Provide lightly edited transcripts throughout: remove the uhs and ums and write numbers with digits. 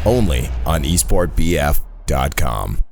only on esportbf.com.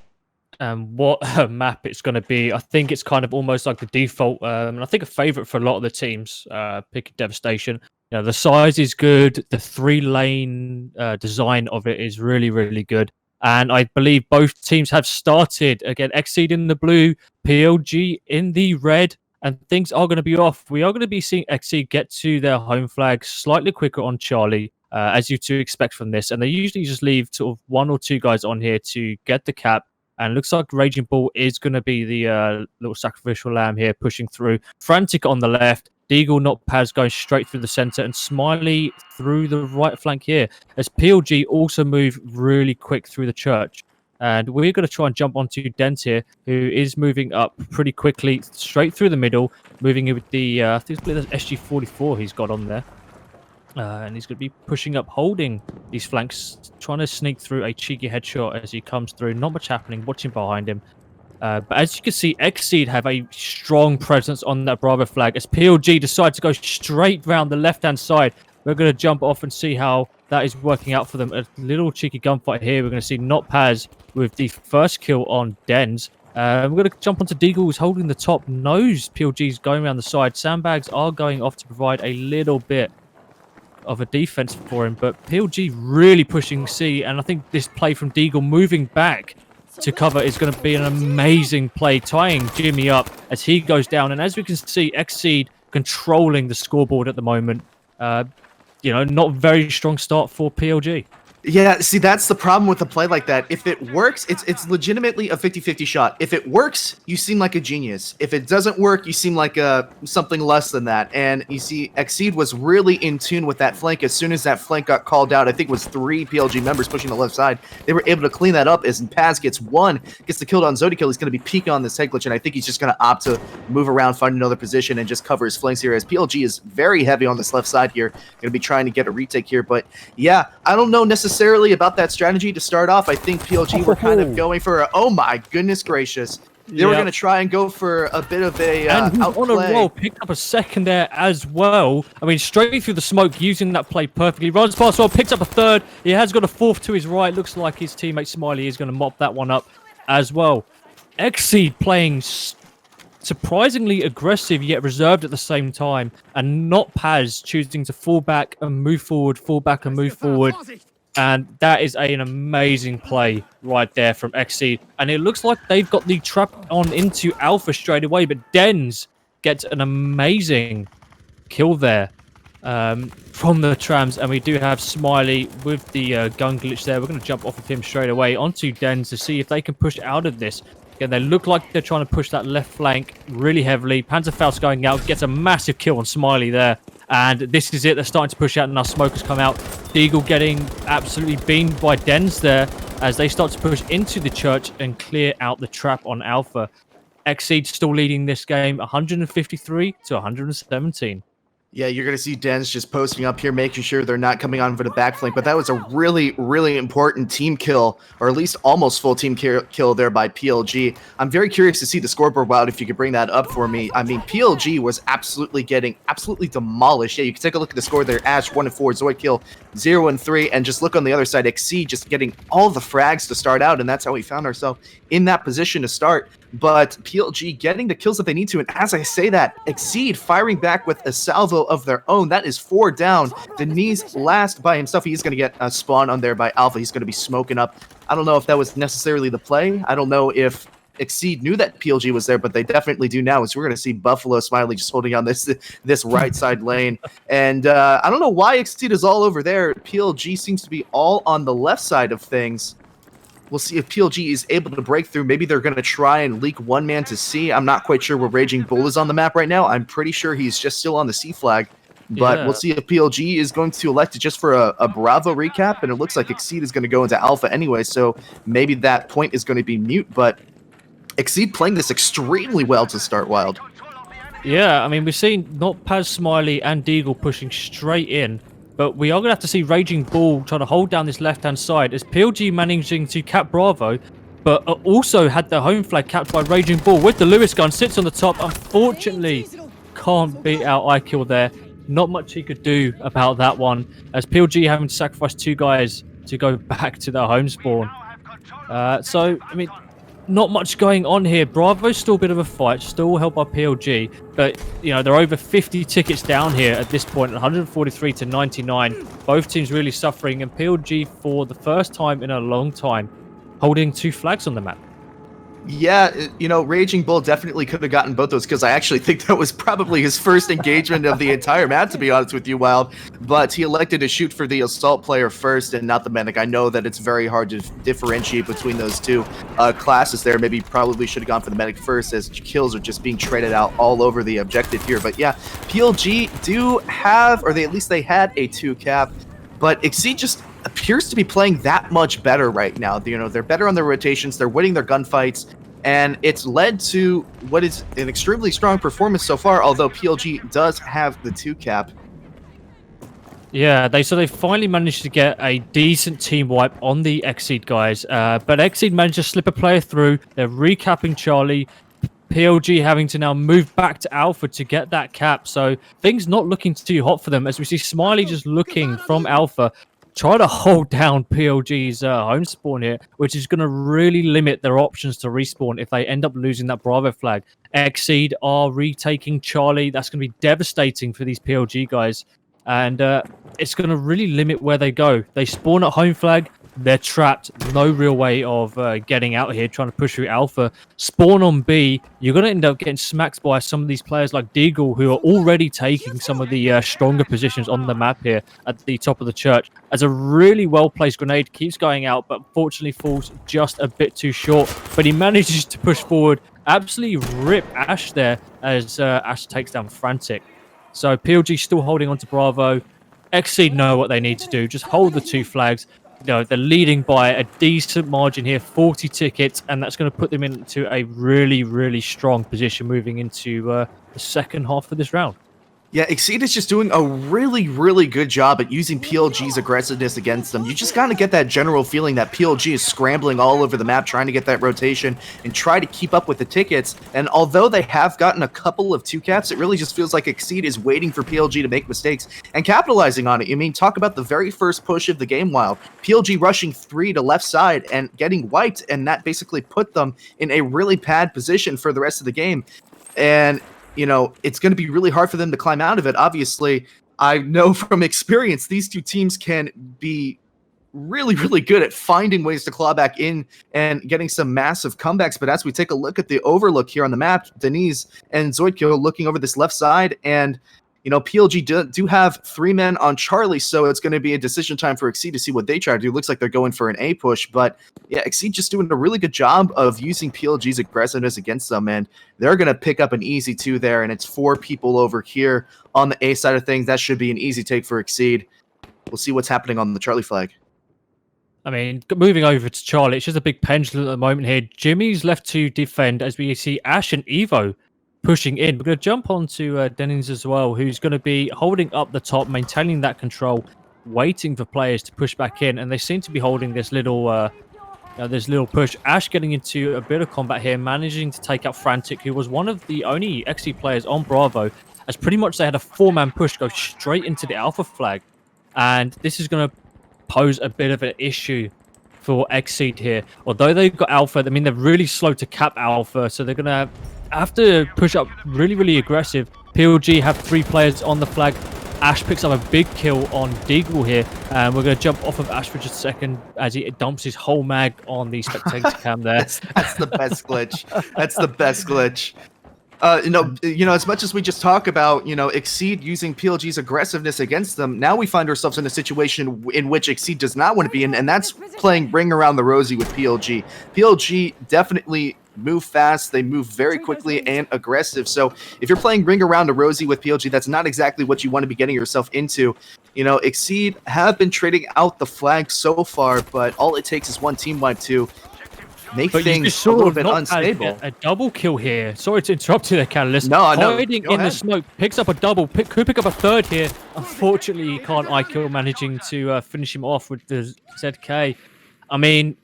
What map it's going to be, I think it's kind of almost like the default, and I think a favorite for a lot of the teams, picking Devastation. You know, the size is good, the 3-lane design of it is really, really good. And I believe both teams have started. Again, XCeed in the blue, PLG in the red, and things are going to be off. We are going to be seeing XCeed get to their home flag slightly quicker on Charlie, as you to expect from this. And they usually just leave sort of 1 or 2 guys on here to get the cap. And looks like Raging Bull is going to be the little sacrificial lamb here, pushing through. Frantic on the left. Deagle, not Paz, going straight through the center. And Smiley through the right flank here. As PLG also move really quick through the church. And we're going to try and jump onto Dent here, who is moving up pretty quickly, straight through the middle. Moving with the, I think it's SG-44 he's got on there. And he's going to be pushing up, holding these flanks, trying to sneak through a cheeky headshot as he comes through. Not much happening, watching behind him. But as you can see, XCeed have a strong presence on that Bravo flag. As PLG decide to go straight round the left-hand side, we're going to jump off and see how that is working out for them. A little cheeky gunfight here. We're going to see Not Paz with the first kill on Dens. We're going to jump onto Deagle, who's holding the top. Knows PLG's going around the side. Sandbags are going off to provide a little bit of a defense for him, but PLG really pushing C, and I think this play from Deagle moving back to cover is going to be an amazing play, tying Jimmy up as he goes down. And as we can see, XCeed controlling the scoreboard at the moment. You know, not very strong start for PLG. Yeah, see, that's the problem with a play like that. If it works, it's legitimately a 50-50 shot. If it works, you seem like a genius. If it doesn't work, you seem like something less than that. And you see, XceeD was really in tune with that flank. As soon as that flank got called out, I think it was 3 PLG members pushing the left side. They were able to clean that up as Paz gets the kill on Zodikill. He's going to be peeking on this head glitch, and I think he's just going to opt to move around, find another position, and just cover his flanks here, as PLG is very heavy on this left side here. Going to be trying to get a retake here. But yeah, I don't know necessarily about that strategy to start off. I think PLG were kind of going for a, oh my goodness gracious. They were going to try and go for a bit of a outplay. On a roll, picked up a second there as well. I mean, straight through the smoke, using that play perfectly. Runs past well, picks up a third. He has got a fourth to his right. Looks like his teammate Smiley is going to mop that one up as well. XceeD playing surprisingly aggressive yet reserved at the same time, and Not Paz choosing to fall back and move forward, fall back and move forward. And that is an amazing play right there from XceeD. And it looks like they've got the trap on into Alpha straight away. But Dens gets an amazing kill there from the trams. And we do have Smiley with the gun glitch there. We're going to jump off of him straight away onto Dens to see if they can push out of this. Again, they look like they're trying to push that left flank really heavily. Panzerfaust going out, gets a massive kill on Smiley there. And this is it. They're starting to push out, and now Smokers come out. Deagle getting absolutely beamed by Dens there as they start to push into the church and clear out the trap on Alpha. XceeD still leading this game 153 to 117. Yeah, you're going to see Dens just posting up here, making sure they're not coming on for the back flank. But that was a really, really important team kill, or at least almost full team kill there by PLG. I'm very curious to see the scoreboard, Wild, if you could bring that up for me. I mean, PLG was absolutely demolished. Yeah, you can take a look at the score there. Ash 1-4, Zoidkill 0-3, and just look on the other side. XceeD just getting all the frags to start out, and that's how we found ourselves in that position to start. But PLG getting the kills that they need to, and as I say that, XceeD firing back with a salvo of their own. That is 4 down. Deniz last by himself. He's going to get a spawn on there by Alpha. He's going to be smoking up. I don't know if that was necessarily the play. I don't know if XceeD knew that PLG was there, but they definitely do now. So we're going to see Buffalo Smiley just holding on this right side lane. And I don't know why XceeD is all over there. PLG seems to be all on the left side of things. We'll see if PLG is able to break through. Maybe they're going to try and leak one man to C. I'm not quite sure where Raging Bull is on the map right now. I'm pretty sure he's just still on the C flag. But we'll see if PLG is going to elect it just for a Bravo recap. And it looks like XceeD is going to go into Alpha anyway. So maybe that point is going to be mute. But XceeD playing this extremely well to start, Wild. Yeah, I mean, we've seen Not Paz, Smiley, and Deagle pushing straight in. But we are going to have to see Raging Bull trying to hold down this left-hand side as PLG managing to cap Bravo, but also had the home flag capped by Raging Bull with the Lewis gun, sits on the top. Unfortunately, can't beat out iKill there. Not much he could do about that one, as PLG having to sacrifice 2 guys to go back to their home spawn. So, I mean, not much going on here. Bravo's still a bit of a fight, still held by PLG, but they're over 50 tickets down here at this point, 143 to 99. Both teams really suffering, and PLG for the first time in a long time holding 2 flags on the map. Yeah, Raging Bull definitely could have gotten both those, because I actually think that was probably his first engagement of the entire map, to be honest with you, Wild. But he elected to shoot for the assault player first and not the medic. I know that it's very hard to differentiate between those two classes there. Maybe probably should have gone for the medic first, as kills are just being traded out all over the objective here. But yeah, PLG do have, or at least they had a 2 cap, but XceeD just appears to be playing that much better right now. They're better on their rotations, they're winning their gunfights, and it's led to what is an extremely strong performance so far, although PLG does have the 2 cap. Yeah, they finally managed to get a decent team wipe on the XCD guys, but XCD managed to slip a player through. They're recapping Charlie. PLG having to now move back to Alpha to get that cap, so things not looking too hot for them, as we see Smiley just looking from Alpha, try to hold down PLG's home spawn here, which is going to really limit their options to respawn if they end up losing that Bravo flag. XceeD are retaking Charlie. That's going to be devastating for these PLG guys, and it's going to really limit where they go. They spawn at home flag, they're trapped, no real way of getting out here, trying to push through Alpha. Spawn on B, you're going to end up getting smacked by some of these players like Deagle, who are already taking some of the stronger positions on the map here at the top of the church, as a really well-placed grenade keeps going out, but unfortunately falls just a bit too short. But he manages to push forward, absolutely rip Ash there, as Ash takes down Frantic. So PLG still holding on to Bravo. XceeD know what they need to do, just hold the 2 flags. They're leading by a decent margin here, 40 tickets, and that's going to put them into a really, really strong position moving into the second half of this round. Yeah, XceeD is just doing a really, really good job at using PLG's aggressiveness against them. You just kind of get that general feeling that PLG is scrambling all over the map, trying to get that rotation and try to keep up with the tickets. And although they have gotten a couple of 2 caps, it really just feels like XceeD is waiting for PLG to make mistakes and capitalizing on it. I mean, talk about the very first push of the game, Wild. PLG rushing 3 to left side and getting wiped, and that basically put them in a really bad position for the rest of the game. And it's going to be really hard for them to climb out of it. Obviously, I know from experience, these 2 teams can be really, really good at finding ways to claw back in and getting some massive comebacks. But as we take a look at the overlook here on the map, Denise and Zoidkill looking over this left side, and PLG do have 3 men on Charlie, so it's going to be a decision time for XceeD to see what they try to do. Looks like they're going for an A push, but yeah, XceeD just doing a really good job of using PLG's aggressiveness against them, and they're going to pick up an easy 2 there, and it's 4 people over here on the A side of things. That should be an easy take for XceeD. We'll see what's happening on the Charlie flag. I mean, moving over to Charlie, it's just a big pendulum at the moment here. Jimmy's left to defend, as we see Ash and Evo pushing in. We're going to jump on to Dennings as well, who's going to be holding up the top, maintaining that control, waiting for players to push back in, and they seem to be holding this little push. Ash getting into a bit of combat here, managing to take out Frantic, who was one of the only XceeD players on Bravo, as pretty much they had a 4-man push go straight into the Alpha flag, and this is going to pose a bit of an issue for XceeD here. Although they've got Alpha, I mean, they're really slow to cap Alpha, so they're going to have to push up really, really aggressive. PLG have 3 players on the flag. Ash picks up a big kill on Deagle here, and we're going to jump off of Ash for just a second as he dumps his whole mag on the spectator cam there. That's the best glitch. That's the best glitch. As much as we just talk about, XceeD using PLG's aggressiveness against them, now we find ourselves in a situation in which XceeD does not want to be in, and that's playing Ring Around the Rosie with PLG. PLG definitely move fast, they move very quickly and aggressive. So if you're playing Ring Around the Rosie with PLG, that's not exactly what you want to be getting yourself into. XceeD have been trading out the flag so far, but all it takes is one team wipe to make things a little bit unstable. A double kill here. Sorry to interrupt you there, Catalyst. No. Hiding in the smoke, picks up a double, could pick up a 3rd here. Unfortunately, he can't I-kill, managing to finish him off with the ZK. I mean,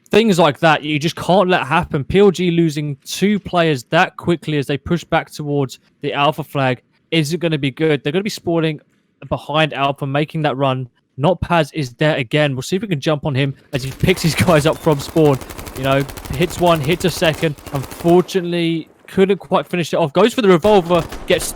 things like that, you just can't let happen. PLG losing 2 players that quickly as they push back towards the Alpha flag isn't going to be good. They're going to be spawning behind Alpha, making that run Notpaz is there again. We'll see if we can jump on him as he picks his guys up from spawn. You know, hits one, hits a second. Unfortunately, couldn't quite finish it off. Goes for the revolver, gets...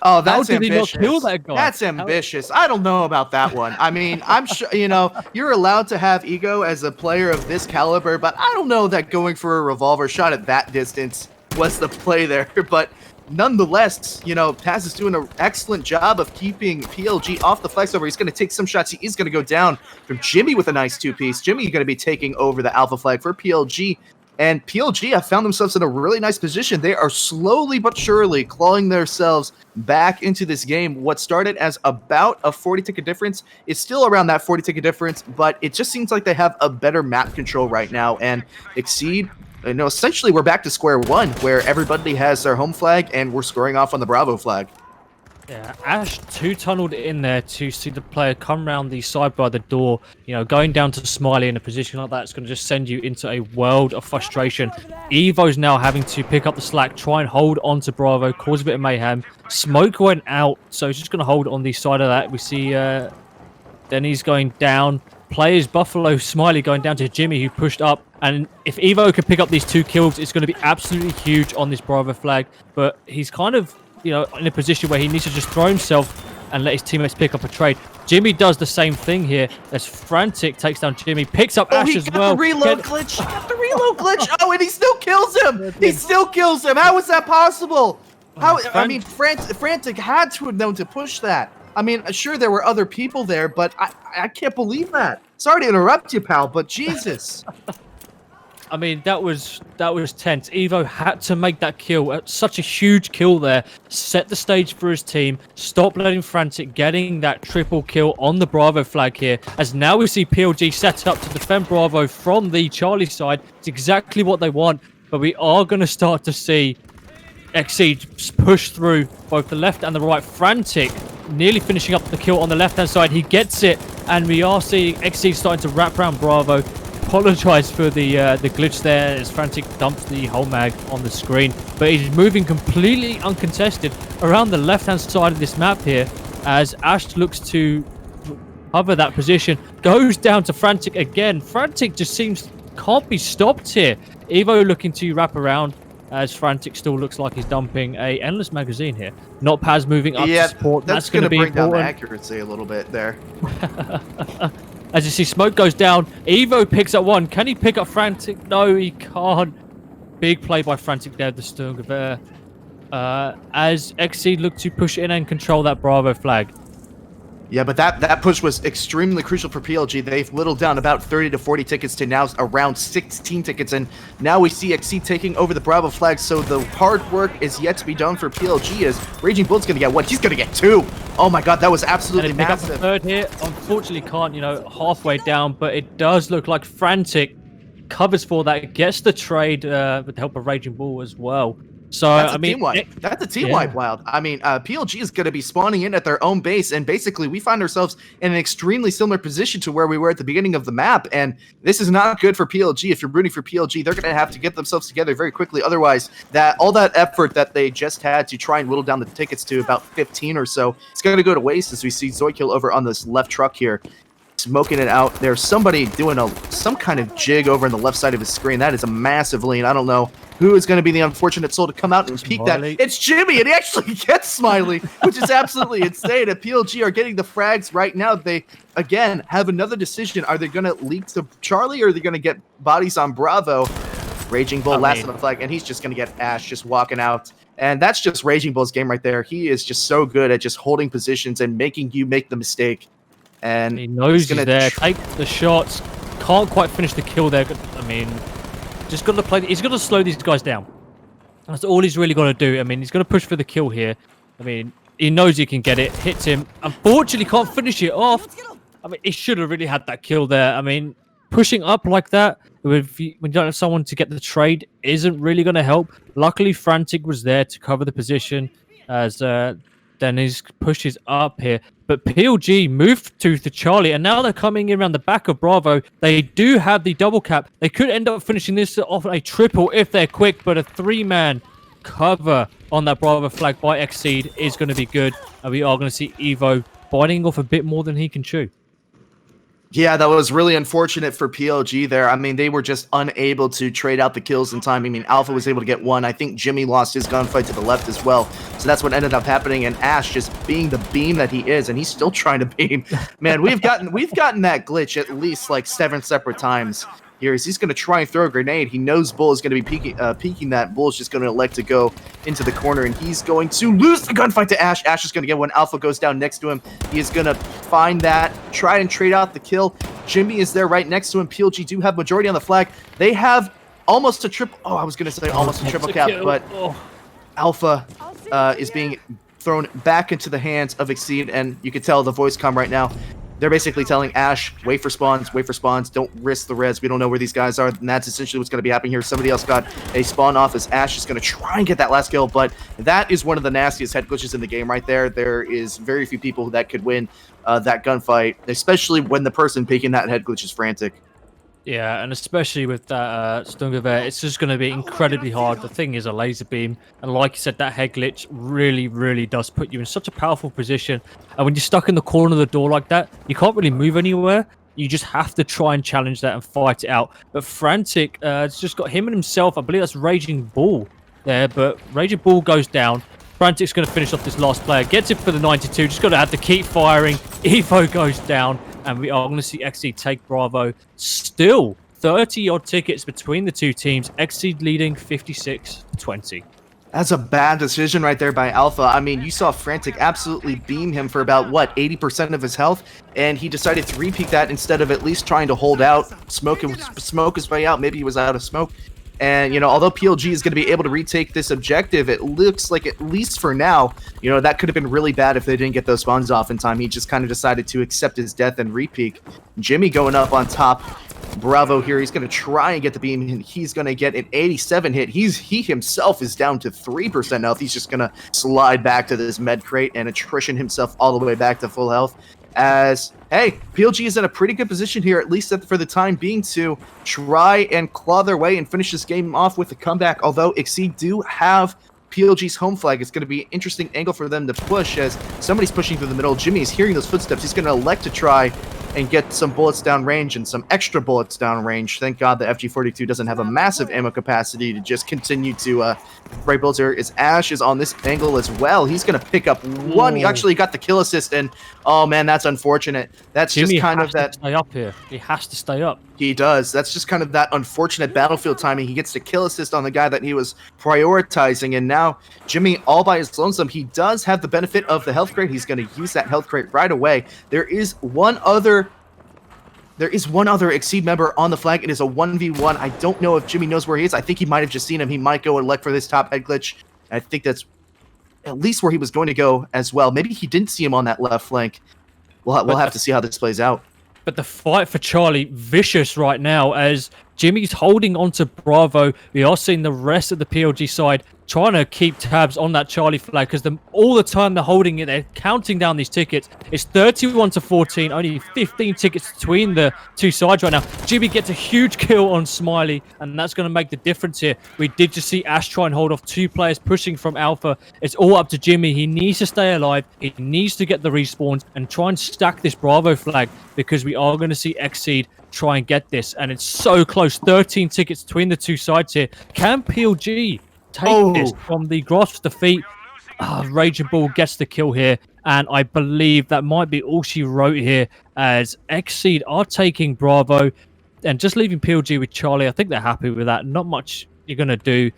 Oh, that's How did ambitious. he not kill that guy? That's ambitious. I don't know about that one. I mean, I'm sure, you know, you're allowed to have ego as a player of this caliber, but I don't know that going for a revolver shot at that distance was the play there. But nonetheless, you know, Taz is doing an excellent job of keeping PLG off the flex over. He's going to take some shots. He is going to go down from Jimmy with a nice two-piece. Jimmy going to be taking over the alpha flag for PLG. And PLG have found themselves in a really nice position. They are slowly but surely clawing themselves back into this game. What started as about a 40-ticket difference is still around that 40-ticket difference, but it just seems like they have a better map control right now. And XceeD, you know, essentially we're back to square one, where everybody has their home flag and we're scoring off on the Bravo flag. Yeah, Ash two-tunneled in there to see the player come around the side by the door. You know, going down to Smiley in a position like that is going to just send you into a world of frustration. Evo's now having to pick up the slack, try and hold on to Bravo, cause a bit of mayhem. Smoke went out, so he's just going to hold on the side of that. We see Denny's going down. Players Buffalo, Smiley going down to Jimmy, who pushed up. And if Evo can pick up these 2 kills, it's going to be absolutely huge on this Bravo flag. But he's kind of, you know, in a position where he needs to just throw himself and let his teammates pick up a trade. Jimmy does the same thing here as Frantic takes down Jimmy, picks up Ash as well. The reload glitch. He got the reload glitch. Oh, and he still kills him. He still kills him. How is that possible? How? I mean, Frantic had to have known to push that. I mean, sure, there were other people there, but I can't believe that. Sorry to interrupt you, pal, but Jesus. I mean, that was tense. Evo had to make that kill. Such a huge kill there. Set the stage for his team. Stop letting Frantic getting that triple kill on the Bravo flag here. As now we see PLG set up to defend Bravo from the Charlie side. It's exactly what they want. But we are going to start to see XceeD push through both the left and the right. Frantic nearly finishing up the kill on the left-hand side. He gets it. And we are seeing XceeD starting to wrap around Bravo. Apologize for the glitch there as Frantic dumps the whole mag on the screen, but he's moving completely uncontested around the left-hand side of this map here as Ash looks to cover that position. Goes down to Frantic again. Frantic just can't be stopped here. Evo looking to wrap around as Frantic still looks like he's dumping a endless magazine here. Notpaz moving up to support. That's going to be bring important. down the accuracy a little bit there. As you see, Smoke goes down. Evo picks up one. Can he pick up Frantic? No, he can't. Big play by Frantic there, the Sturmgewehr. As XceeD look to push in and control that Bravo flag. Yeah, but that push was extremely crucial for PLG. They've whittled down about 30 to 40 tickets to now around 16 tickets, and now we see XceeD taking over the Bravo flag, so the hard work is yet to be done for PLG as Raging Bull's going to get what? He's going to get 2! Oh my god, that was absolutely massive. Pick up a third here. Unfortunately can't, you know, halfway down, but it does look like Frantic covers for that, gets the trade with the help of Raging Bull as well. So that's I mean, that's a team wipe, Wild. I mean, PLG is going to be spawning in at their own base, and basically we find ourselves in an extremely similar position to where we were at the beginning of the map. And this is not good for PLG. If you're rooting for PLG, they're going to have to get themselves together very quickly. Otherwise, all that effort that they just had to try and whittle down the tickets to about 15 or so, it's going to go to waste. As we see Zoikill over on this left truck here, smoking it out. There's somebody doing some kind of jig over on the left side of his screen. That is a massive lean. I don't know who is going to be the unfortunate soul to come out and peek that. It's Jimmy, and he actually gets Smiley, which is absolutely insane. If PLG are getting the frags right now, they, again, have another decision. Are they going to leak to Charlie, or are they going to get bodies on Bravo? Raging Bull last on the flag, and he's just going to get Ash just walking out. And that's just Raging Bull's game right there. He is just so good at just holding positions and making you make the mistake. And he knows he's there. Take the shots. Can't quite finish the kill there. I mean, just got to play. He's got to slow these guys down. That's all he's really got to do. I mean, he's going to push for the kill here. I mean, he knows he can get it. Hits him. Unfortunately, can't finish it off. I mean, he should have really had that kill there. I mean, pushing up like that when you don't have someone to get the trade isn't really going to help. Luckily, Frantic was there to cover the position as Dennis pushes up here. But PLG moved to the Charlie, and now they're coming in around the back of Bravo. They do have the double cap. They could end up finishing this off a triple if they're quick, but a 3-man cover on that Bravo flag by XceeD is going to be good. And we are going to see Evo biting off a bit more than he can chew. Yeah, that was really unfortunate for PLG there. I mean, they were just unable to trade out the kills in time. I mean, Alpha was able to get one. I think Jimmy lost his gunfight to the left as well. So that's what ended up happening. And Ash just being the beam that he is, and he's still trying to beam. Man, we've gotten that glitch at least like 7 separate times. Here is he's going to try and throw a grenade. He knows Bull is going to be peeking that. Bull's just going to elect to go into the corner, and he's going to lose the gunfight to Ash. Ash is going to get one. Alpha goes down next to him. He is going to find that, try and trade out the kill. Jimmy is there right next to him. PLG do have majority on the flag. They have almost a triple. Oh, I was going to say almost a triple cap, but Alpha is being thrown back into the hands of XceeD, and you can tell the voice comm right now. They're basically telling Ash, wait for spawns, don't risk the res. We don't know where these guys are, and that's essentially what's going to be happening here. Somebody else got a spawn off as Ash is going to try and get that last kill, but that is one of the nastiest head glitches in the game right there. There is very few people that could win that gunfight, especially when the person picking that head glitch is frantic. Yeah, and especially with that Stunga there, it's just going to be incredibly hard. The thing is a laser beam, and like you said, that head glitch really, really does put you in such a powerful position. And when you're stuck in the corner of the door like that, you can't really move anywhere. You just have to try and challenge that and fight it out. But Frantic, it's just got him and himself. I believe that's Raging Bull there, but Raging Bull goes down. Frantic's going to finish off this last player. Gets it for the 92. Just got to have to keep firing. Evo goes down. And we are going to see XceeD take Bravo. Still, 30-odd tickets between the two teams. XceeD leading 56-20. That's a bad decision right there by Alpha. I mean, you saw Frantic absolutely beam him for about, what, 80% of his health? And he decided to repeat that instead of at least trying to hold out, smoke his way out. Maybe he was out of smoke. And, you know, although PLG is going to be able to retake this objective, it looks like, at least for now, you know, that could have been really bad if they didn't get those spawns off in time. He just kind of decided to accept his death and repeak. Jimmy going up on top. Bravo here. He's going to try and get the beam, and he's going to get an 87 hit. He himself is down to 3% health. He's just going to slide back to this med crate and attrition himself all the way back to full health. As, hey, PLG is in a pretty good position here, at least for the time being, to try and claw their way and finish this game off with a comeback. Although XceeD do have PLG's home flag, it's going to be an interesting angle for them to push as somebody's pushing through the middle. Jimmy is hearing those footsteps. He's going to elect to try and get some bullets down range and some extra bullets down range. Thank God the FG42 doesn't have a massive ammo capacity to just continue to spray bullets here. As Ash is on this angle as well. He's going to pick up one. He actually got the kill assist, and oh man, that's unfortunate. That's Jimmy just kind of that. Stay up here. He has to stay up. He does. That's just kind of that unfortunate battlefield timing. He gets the kill assist on the guy that he was prioritizing, and now Jimmy all by his lonesome. He does have the benefit of the health crate. He's going to use that health crate right away. There is one other XceeD member on the flag. It is a 1v1. I don't know if Jimmy knows where he is. I think he might have just seen him. He might go and elect for this top head glitch. I think that's at least where he was going to go as well. Maybe he didn't see him on that left flank. We'll have to see how this plays out. But the fight for Charlie, vicious right now as Jimmy's holding on to Bravo. We are seeing the rest of the PLG side trying to keep tabs on that Charlie flag because all the time they're holding it, they're counting down these tickets. It's 31-14, only 15 tickets between the two sides right now. Jimmy gets a huge kill on Smiley, and that's going to make the difference here. We did just see Ash try and hold off 2 players pushing from Alpha. It's all up to Jimmy. He needs to stay alive. He needs to get the respawns and try and stack this Bravo flag because we are going to see XceeD try and get this, and it's so close. 13 tickets between the two sides here. Can PLG take this from the grasp of defeat? Raging Bull gets the kill here, and I believe that might be all she wrote here as XceeD are taking Bravo and just leaving PLG with Charlie. I think they're happy with that. Not much you're going to do.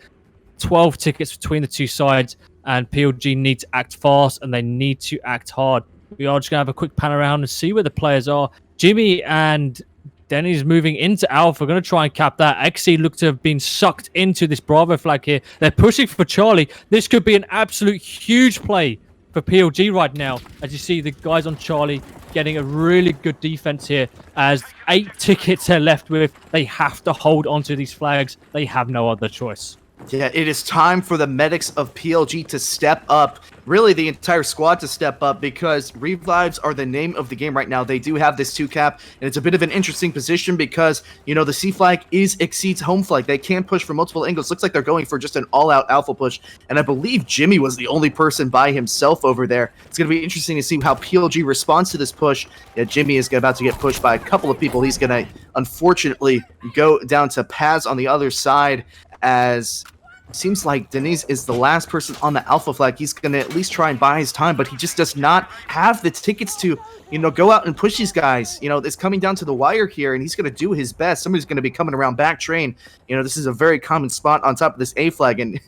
12 tickets between the two sides, and PLG need to act fast and they need to act hard. We are just going to have a quick pan around and see where the players are. Jimmy and Denny's moving into Alpha. Going to try and cap that. XceeD look to have been sucked into this Bravo flag here. They're pushing for Charlie. This could be an absolute huge play for PLG right now. As you see, the guys on Charlie getting a really good defense here. As 8 tickets they're left with, they have to hold onto these flags. They have no other choice. Yeah, it is time for the medics of PLG to step up. Really, the entire squad to step up, because revives are the name of the game right now. They do have this 2-cap, and it's a bit of an interesting position because, you know, the C flag is XceeD's home flag. They can push from multiple angles. Looks like they're going for just an all-out alpha push, and I believe Jimmy was the only person by himself over there. It's going to be interesting to see how PLG responds to this push. Yeah, Jimmy is about to get pushed by a couple of people. He's going to, unfortunately, go down to Paz on the other side, as seems like Denise is the last person on the alpha flag. He's going to at least try and buy his time, but he just does not have the tickets to, you know, go out and push these guys. You know, it's coming down to the wire here, and he's going to do his best. Somebody's going to be coming around back train. You know, this is a very common spot on top of this A flag, and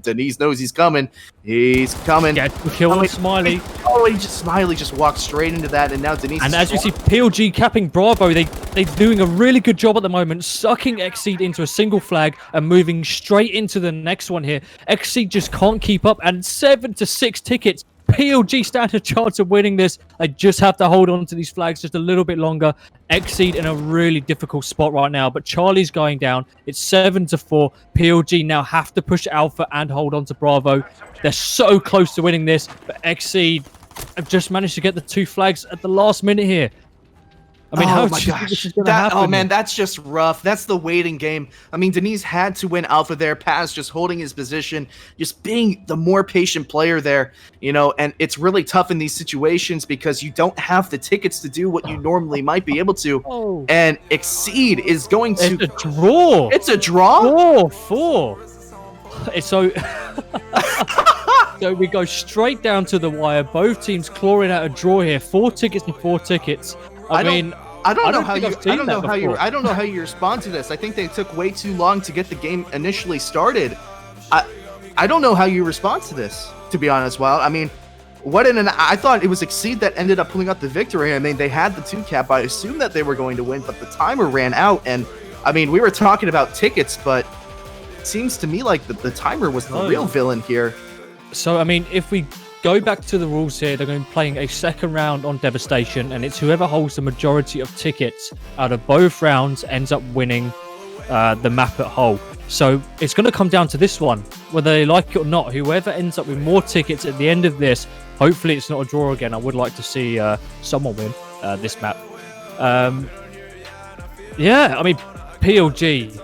Denise knows he's coming. He's coming. Get the kill on Smiley. Oh, Smiley just walked straight into that, and now Denise. And as you see, PLG capping Bravo. They're doing a really good job at the moment, sucking XceeD into a single flag and moving straight into the next one here. XceeD just can't keep up, and 7 to 6 tickets. PLG stand a chance of winning this. They just have to hold on to these flags just a little bit longer. XceeD in a really difficult spot right now, but Charlie's going down. It's 7 to 4. PLG now have to push Alpha and hold on to Bravo. They're so close to winning this, but XceeD have just managed to get the 2 flags at the last minute here. I mean, oh my gosh. Oh man, that's just rough. That's the waiting game. I mean, Denise had to win Alpha there. Paz just holding his position, just being the more patient player there, you know, and it's really tough in these situations because you don't have the tickets to do what you normally might be able to. Oh. And XceeD is going to... It's a draw. It's a draw? 4-4. It's so... So we go straight down to the wire. Both teams clawing out a draw here. 4 tickets and 4 tickets. I don't know how you respond to this. I think they took way too long to get the game initially started. I don't know how you respond to this, to be honest, Wild. I mean, I thought it was XceeD that ended up pulling out the victory. I mean, they had the 2-cap. I assumed that they were going to win, but the timer ran out. And I mean, we were talking about tickets, but it seems to me like the timer was the real villain here. So, I mean, if we go back to the rules here, they're going to be playing a second round on Devastation, and it's whoever holds the majority of tickets out of both rounds ends up winning the map at whole. So it's going to come down to this one, whether they like it or not. Whoever ends up with more tickets at the end of this, hopefully it's not a draw again. I would like to see someone win this map. Yeah, I mean, PLG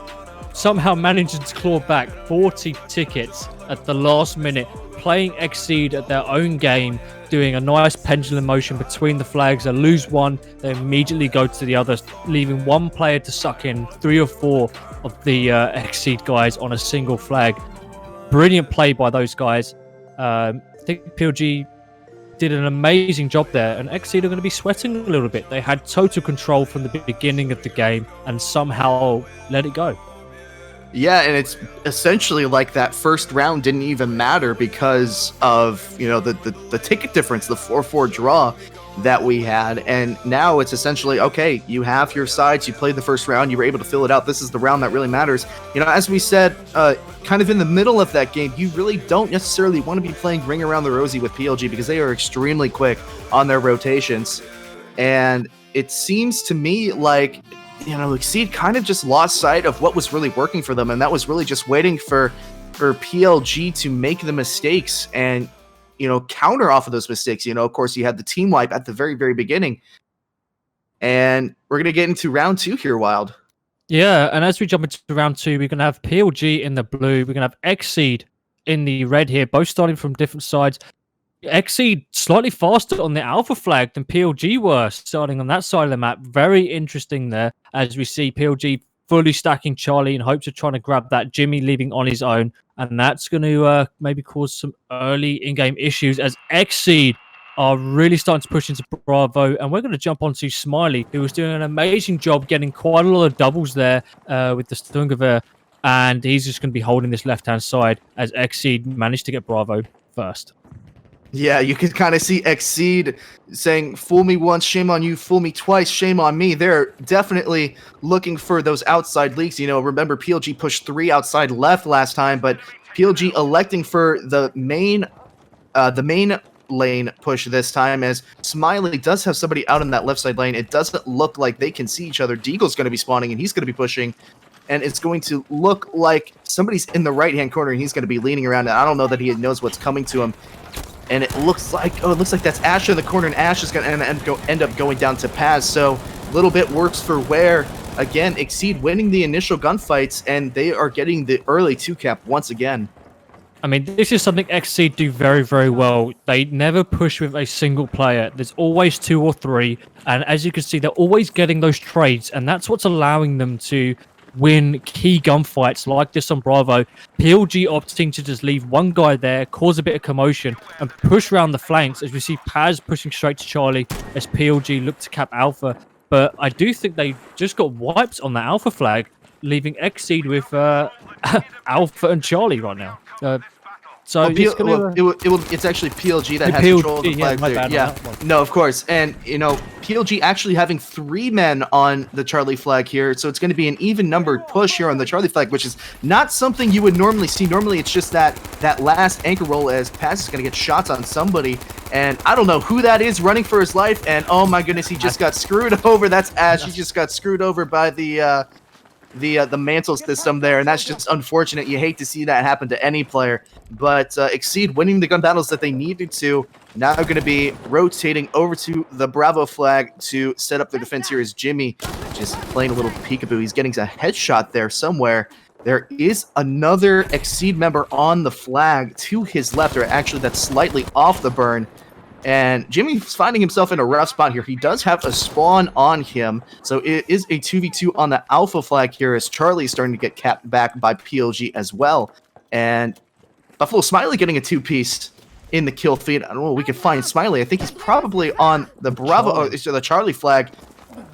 somehow managing to claw back 40 tickets at the last minute, playing XceeD at their own game, doing a nice pendulum motion between the flags. They lose one, they immediately go to the other, leaving one player to suck in 3 or 4 of the XceeD guys on a single flag. Brilliant play by those guys. I think PLG did an amazing job there, and XceeD are going to be sweating a little bit. They had total control from the beginning of the game and somehow let it go. Yeah, and it's essentially like that first round didn't even matter because of, you know, the ticket difference, the 4-4 draw that we had. And now it's essentially, okay, you have your sides, you played the first round, you were able to fill it out. This is the round that really matters. You know, as we said, kind of in the middle of that game, you really don't necessarily want to be playing Ring Around the Rosie with PLG because they are extremely quick on their rotations. And it seems to me like, you know, XceeD kind of just lost sight of what was really working for them, and that was really just waiting for PLG to make the mistakes and, you know, counter off of those mistakes. You know, of course, you had the team wipe at the very, very beginning. And we're going to get into round 2 here, Wild. Yeah, and as we jump into round 2, we're going to have PLG in the blue. We're going to have XceeD in the red here, both starting from different sides. XceeD slightly faster on the alpha flag than PLG were, starting on that side of the map. Very interesting there, as we see PLG fully stacking Charlie in hopes of trying to grab that. Jimmy leaving on his own, and that's going to maybe cause some early in-game issues as XceeD are really starting to push into Bravo. And we're going to jump onto Smiley, who was doing an amazing job getting quite a lot of doubles there with the Stungaver, and he's just going to be holding this left-hand side as XceeD managed to get Bravo first. Yeah, you can kind of see XceeD saying, fool me once, shame on you, fool me twice, shame on me. They're definitely looking for those outside leaks. You know, remember PLG pushed 3 outside left last time, but PLG electing for the main lane push this time, as Smiley does have somebody out in that left side lane. It doesn't look like they can see each other. Deagle's going to be spawning, and he's going to be pushing. and it's going to look like somebody's in the right-hand corner, and he's going to be leaning around, and I don't know that he knows what's coming to him. And it looks like that's Ash in the corner, and Ash is going to end up going down to Paz. So a little bit worse for wear. Again, XceeD winning the initial gunfights, and they are getting the early 2-cap once again. I mean, this is something XceeD do very, very well. They never push with a single player. There's always 2 or 3. And as you can see, they're always getting those trades. And that's what's allowing them to win key gunfights like this on Bravo. PLG opting to just leave one guy there, cause a bit of commotion, and push around the flanks as we see Paz pushing straight to Charlie as PLG look to cap Alpha. But I do think they just got wiped on the Alpha flag, leaving XceeD with Alpha and Charlie right now. So it's actually PLG that has control of the flag there. Yeah, no, of course. And, you know, PLG actually having 3 men on the Charlie flag here. So it's going to be an even numbered push here on the Charlie flag, which is not something you would normally see. Normally, it's just that last anchor roll as Paz is going to get shots on somebody. And I don't know who that is running for his life. And, oh, my goodness, he just got screwed over. That's Ash. He just got screwed over by the mantle system there, and that's just unfortunate. You hate to see that happen to any player, but XceeD winning the gun battles that they needed to. Now they're going to be rotating over to the Bravo flag to set up their defense here as Jimmy just playing a little peekaboo. He's getting a headshot there somewhere. There is another XceeD member on the flag to his left, or actually that's slightly off the burn. And Jimmy's finding himself in a rough spot here. He does have a spawn on him, so it is a 2v2 on the Alpha flag here as Charlie is starting to get capped back by PLG as well. And Buffalo Smiley getting a 2-piece in the kill feed. I don't know if we can find Smiley. I think he's probably on the Bravo, the Charlie flag.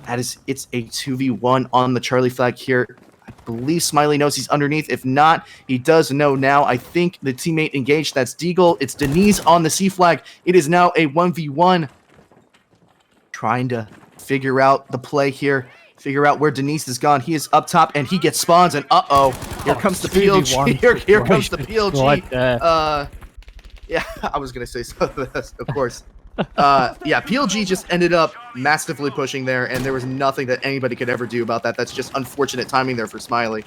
It's a 2v1 on the Charlie flag here. I believe Smiley knows he's underneath. If not, he does know now. I think the teammate engaged. That's Deagle. It's Denise on the C flag. It is now a 1v1. Trying to figure out the play here. Figure out where Denise has gone. He is up top, and he gets spawns, and here comes the PLG. Here comes the PLG. Right, yeah, I was going to say something, of course. Yeah, PLG just ended up massively pushing there, and there was nothing that anybody could ever do about that. That's just unfortunate timing there for Smiley.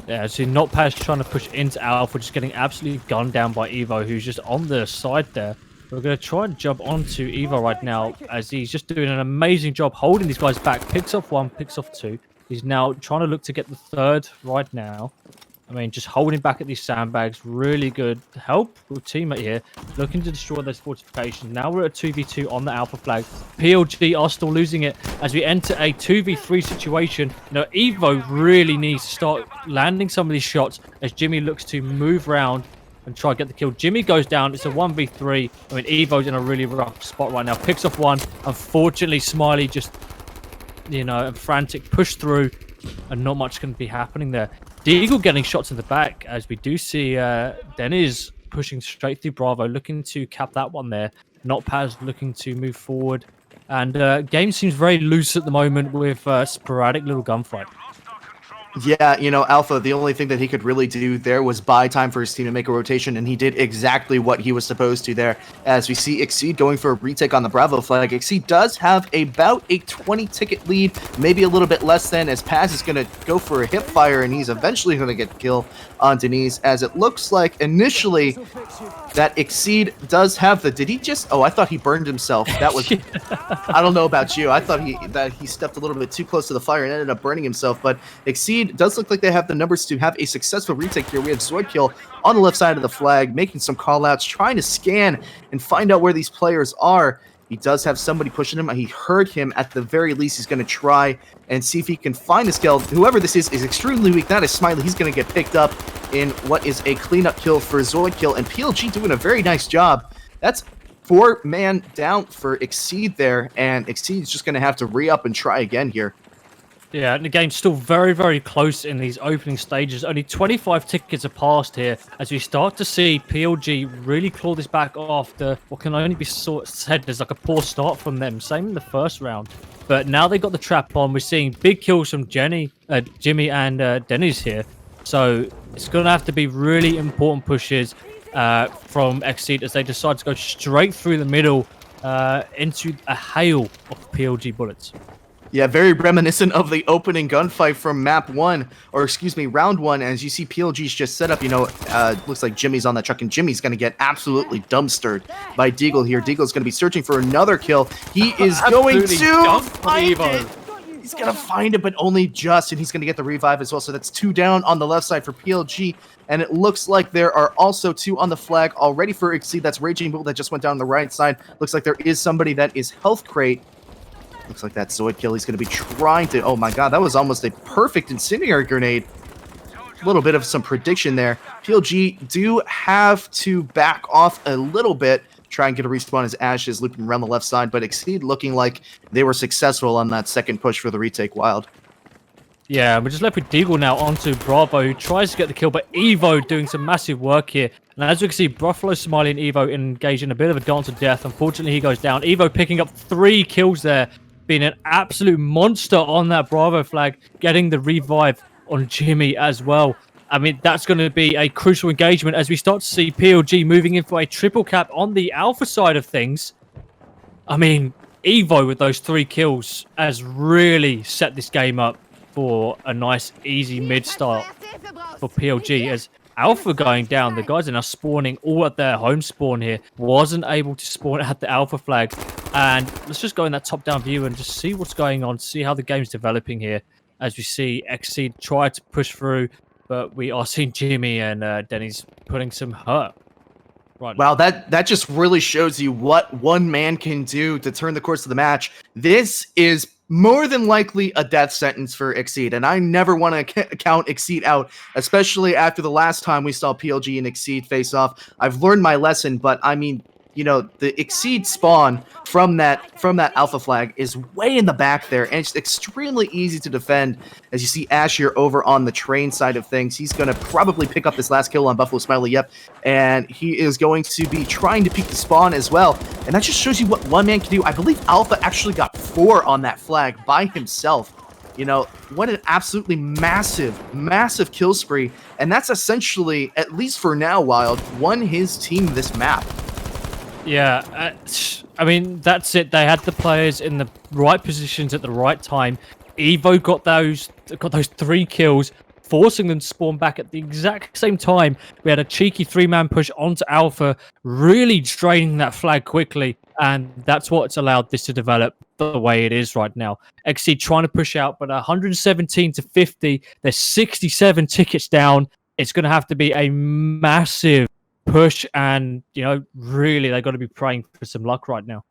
Yeah, so not Paz trying to push into Alpha, just getting absolutely gunned down by Evo, who's just on the side there. We're going to try and jump onto Evo right now, as he's just doing an amazing job holding these guys back. Picks off 1, picks off 2. He's now trying to look to get the 3rd right now. I mean, just holding back at these sandbags, really good help with teammate here, looking to destroy those fortifications. Now we're at a 2v2 on the Alpha flag. PLG are still losing it as we enter a 2v3 situation. You know, Evo really needs to start landing some of these shots as Jimmy looks to move around and try to get the kill. Jimmy goes down. It's a 1v3. I mean, Evo's in a really rough spot right now. Picks off 1. Unfortunately, Smiley just, you know, frantic push through, and not much can be happening there. Deagle getting shots in the back as we do see Dennis pushing straight through Bravo, looking to cap that one there. Not Paz looking to move forward. And game seems very loose at the moment with sporadic little gunfight. Yeah, you know, Alpha, the only thing that he could really do there was buy time for his team to make a rotation, and he did exactly what he was supposed to there. As we see XceeD going for a retake on the Bravo flag. XceeD does have about a 20-ticket lead, maybe a little bit less than, as Paz is going to go for a hip fire, and he's eventually going to get the kill on Denise, as it looks like initially that XceeD does have the... Did he just... Oh, I thought he burned himself. That was... I don't know about you. I thought he stepped a little bit too close to the fire and ended up burning himself, but XceeD does look like they have the numbers to have a successful retake here. We have Zoidkill on the left side of the flag, making some call-outs, trying to scan and find out where these players are. He does have somebody pushing him. He heard him. At the very least, he's going to try and see if he can find this kill. Whoever this is extremely weak. That is Smiley. He's going to get picked up in what is a cleanup kill for Zoidkill, and PLG doing a very nice job. That's 4-man down for XceeD there, and XceeD is just going to have to re-up and try again here. Yeah, and the game's still very, very close in these opening stages. Only 25 tickets are passed here as we start to see PLG really claw this back after what can only be said as like a poor start from them. Same in the first round. But now they've got the trap on. We're seeing big kills from Jimmy and Dennis here. So it's going to have to be really important pushes from XceeD as they decide to go straight through the middle into a hail of PLG bullets. Yeah, very reminiscent of the opening gunfight from map 1, or excuse me, round 1. As you see, PLG's just set up, looks like Jimmy's on that truck, and Jimmy's going to get absolutely dumpstered by Deagle here. Deagle's going to be searching for another kill. He is going to find it. He's going to find it, but only just, and he's going to get the revive as well. So that's 2 down on the left side for PLG, and it looks like there are also 2 on the flag already for XceeD. That's Raging Bull that just went down on the right side. Looks like there is somebody that is Health Crate. Looks like that Zoid kill. He's going to be trying to... Oh my god, that was almost a perfect incendiary grenade. A little bit of some prediction there. PLG do have to back off a little bit. Try and get a respawn as Ash is looping around the left side. But XceeD looking like they were successful on that second push for the retake wild. Yeah, we're just left with Deagle now onto Bravo, who tries to get the kill, but Evo doing some massive work here. And as we can see, Buffalo, Smiley, and Evo engaged in a bit of a dance of death. Unfortunately, he goes down. Evo picking up 3 kills there, being an absolute monster on that Bravo flag, getting the revive on Jimmy as well. I mean, that's going to be a crucial engagement as we start to see PLG moving in for a triple cap on the Alpha side of things. I mean, Evo with those 3 kills has really set this game up for a nice, easy mid start for PLG. As Alpha going down, the guys are now spawning all at their home spawn here. Wasn't able to spawn at the Alpha flag. And let's just go in that top-down view and just see what's going on, see how the game's developing here. As we see XceeD try to push through, but we are seeing Jimmy and Denny's putting some hurt. Right. Wow, that just really shows you what one man can do to turn the course of the match. This is more than likely a death sentence for XceeD, and I never want to count XceeD out, especially after the last time we saw PLG and XceeD face off. I've learned my lesson, but I mean, the XceeD spawn from that Alpha flag is way in the back there, and it's extremely easy to defend. As you see Ash here over on the train side of things, he's going to probably pick up this last kill on Buffalo Smiley, yep, and he is going to be trying to peek the spawn as well, and that just shows you what one man can do. I believe Alpha actually got 4 on that flag by himself. What an absolutely massive kill spree, and that's essentially, at least for now, Wild, won his team this map. Yeah, I mean, that's it. They had the players in the right positions at the right time. Evo got those 3 kills, forcing them to spawn back at the exact same time. We had a cheeky 3-man push onto Alpha, really draining that flag quickly, and that's what's allowed this to develop the way it is right now. XceeD trying to push out, but 117 to 50. There's 67 tickets down. It's going to have to be a massive push, and really they got to be praying for some luck right now.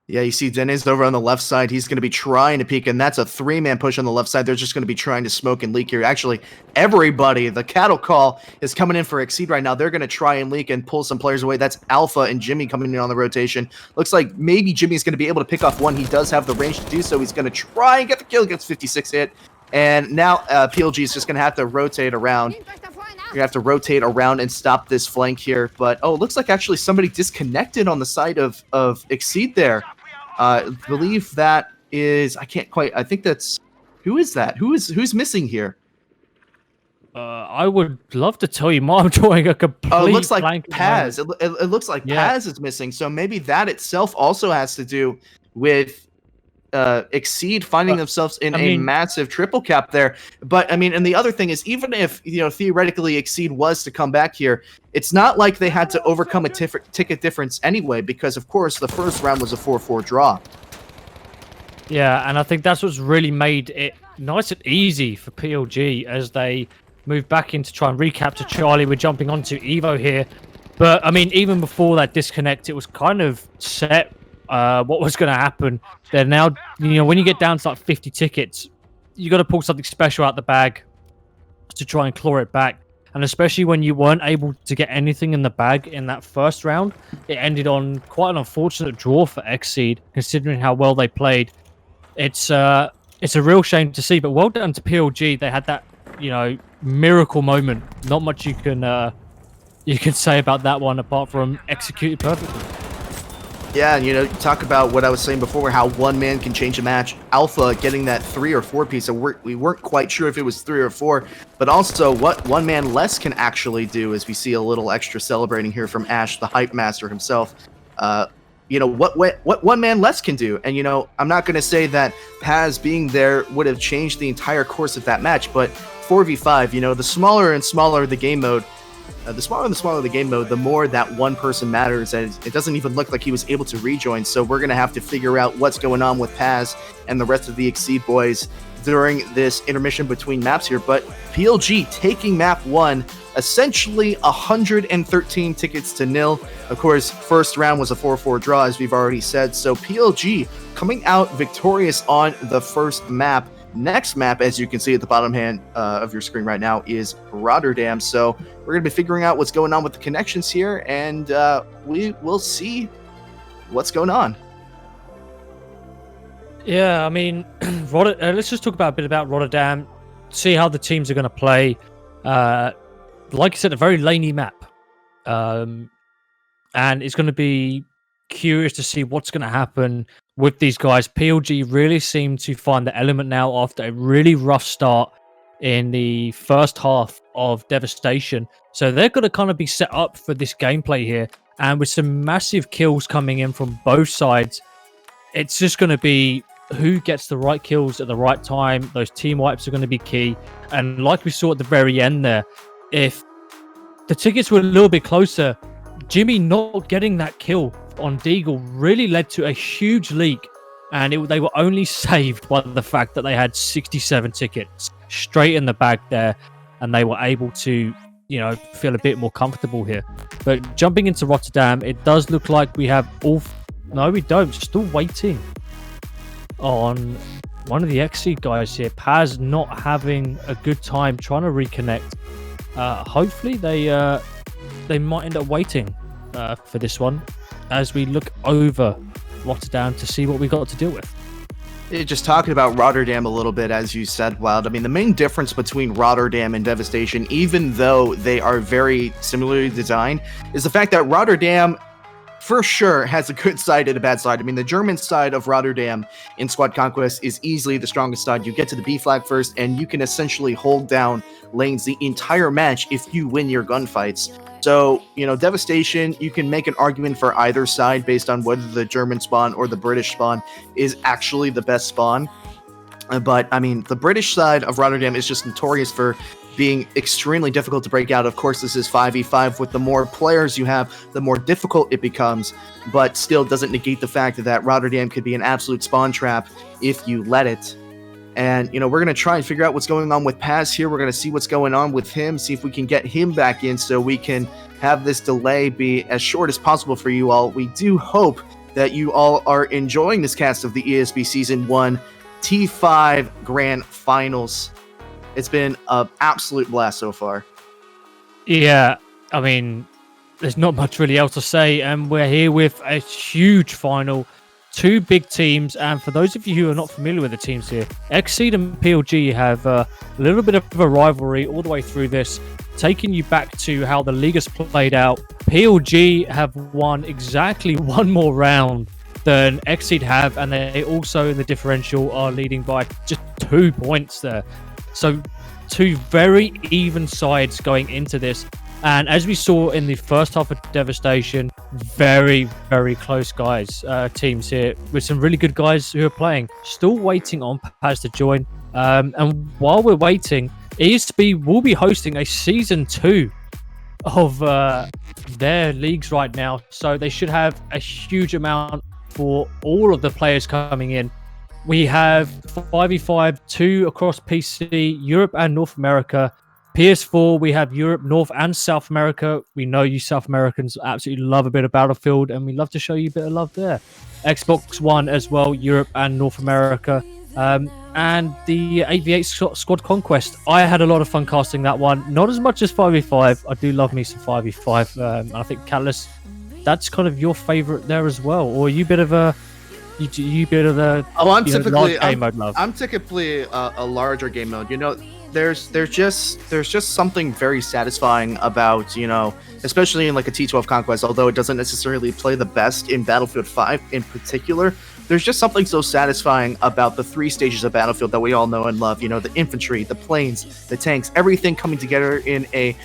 Yeah, you see Dennis over on the left side. He's going to be trying to peek, and that's a 3-man push on the left side. They're just going to be trying to smoke and leak here. Actually, everybody, the cattle call is coming in for XceeD right now. They're going to try and leak and pull some players away. That's Alpha and Jimmy coming in on the rotation. Looks like maybe Jimmy's going to be able to pick off one. He does have the range to do so. He's going to try and get the kill. Gets 56 hit. And now PLG is just going to have to rotate around. You're going to have to rotate around and stop this flank here. But, it looks like actually somebody disconnected on the side of XceeD there. I believe that is... I think that's... Who is that? Who's missing here? I would love to tell you, I'm drawing a complete it looks like blank. Paz. It looks like Paz is missing. So maybe that itself also has to do with XceeD finding themselves in a massive triple cap there. But and the other thing is, even if theoretically XceeD was to come back here, it's not like they had to overcome a ticket difference anyway, because of course the first round was a 4-4 draw. Yeah, and I think that's what's really made it nice and easy for PLG as they move back in to try and recapture Charlie. We're jumping onto Evo here, but even before that disconnect, it was kind of set what was going to happen. They're now, when you get down to like 50 tickets, you got to pull something special out the bag to try and claw it back. And especially when you weren't able to get anything in the bag in that first round, it ended on quite an unfortunate draw for XceeD, considering how well they played. It's a real shame to see, but well done to PLG. They had that, miracle moment. Not much you can say about that one apart from executed perfectly. Yeah, and talk about what I was saying before, how one man can change a match. Alpha getting that 3 or 4 piece. So we weren't quite sure if it was 3 or 4, but also what one man less can actually do, as we see a little extra celebrating here from Ash, the hype master himself. what one man less can do. And I'm not going to say that Paz being there would have changed the entire course of that match, but 4v5, the smaller and smaller the game mode, the more that one person matters, and it doesn't even look like he was able to rejoin. So we're going to have to figure out what's going on with Paz and the rest of the XceeD boys during this intermission between maps here. But PLG taking map 1, essentially 113 tickets to nil. Of course, first round was a 4-4 draw, as we've already said. So PLG coming out victorious on the first map. Next map, as you can see at the bottom hand of your screen right now, is Rotterdam. So we're going to be figuring out what's going on with the connections here, and we will see what's going on. Yeah, I mean, let's just talk about a bit about Rotterdam, see how the teams are going to play. Like I said, a very laney map. And it's going to be curious to see what's going to happen with these guys. PLG really seem to find the element now after a really rough start in the first half of Devastation. So they're going to kind of be set up for this gameplay here. And with some massive kills coming in from both sides, it's just going to be who gets the right kills at the right time. Those team wipes are going to be key. And like we saw at the very end there, if the tickets were a little bit closer, Jimmy not getting that kill on Deagle really led to a huge leak, and they were only saved by the fact that they had 67 tickets straight in the bag there, and they were able to, feel a bit more comfortable here. But jumping into Rotterdam, it does look like we have no, we don't. Still waiting on one of the XceeD guys here. Paz not having a good time trying to reconnect. Hopefully they might end up waiting for this one as we look over Rotterdam to see what we got to deal with. Just talking about Rotterdam a little bit, as you said, Wild. I mean, the main difference between Rotterdam and Devastation, even though they are very similarly designed, is the fact that Rotterdam for sure has a good side and a bad side. I mean, the German side of Rotterdam in Squad Conquest is easily the strongest side. You get to the B flag first, and you can essentially hold down lanes the entire match if you win your gunfights. So, Devastation, you can make an argument for either side based on whether the German spawn or the British spawn is actually the best spawn. But, I mean, the British side of Rotterdam is just notorious for being extremely difficult to break out. Of course, this is 5v5. With the more players you have, the more difficult it becomes, but still doesn't negate the fact that Rotterdam could be an absolute spawn trap if you let it. And, we're going to try and figure out what's going on with Paz here. We're going to see what's going on with him, see if we can get him back in so we can have this delay be as short as possible for you all. We do hope that you all are enjoying this cast of the ESB Season 1 T5 Grand Finals. It's been an absolute blast so far. Yeah, I mean, there's not much really else to say, and we're here with a huge final. Two big teams, and for those of you who are not familiar with the teams here, XceeD and PLG have a little bit of a rivalry all the way through this, taking you back to how the league has played out. PLG have won exactly one more round than XceeD have, and they also in the differential are leading by just 2 points there. So two very even sides going into this. And as we saw in the first half of Devastation, very, very close teams here with some really good guys who are playing. Still waiting on Paz to join. And while we're waiting, ESB will be hosting a Season 2 of their leagues right now. So they should have a huge amount for all of the players coming in. We have 5v5, 2 across PC, Europe and North America. PS4, we have Europe, North and South America. We know you South Americans absolutely love a bit of Battlefield, and we love to show you a bit of love there. Xbox One as well, Europe and North America. And the 8v8 Squad Conquest. I had a lot of fun casting that one. Not as much as 5v5. I do love me some 5v5. I think, Catalyst, that's kind of your favorite there as well. Or are you a bit of a... You bit of the I'm typically game mode love. I'm typically a larger game mode. There's just something very satisfying about especially in like a T12 Conquest. Although it doesn't necessarily play the best in Battlefield 5 in particular, there's just something so satisfying about the 3 stages of Battlefield that we all know and love. The infantry, the planes, the tanks, everything coming together in a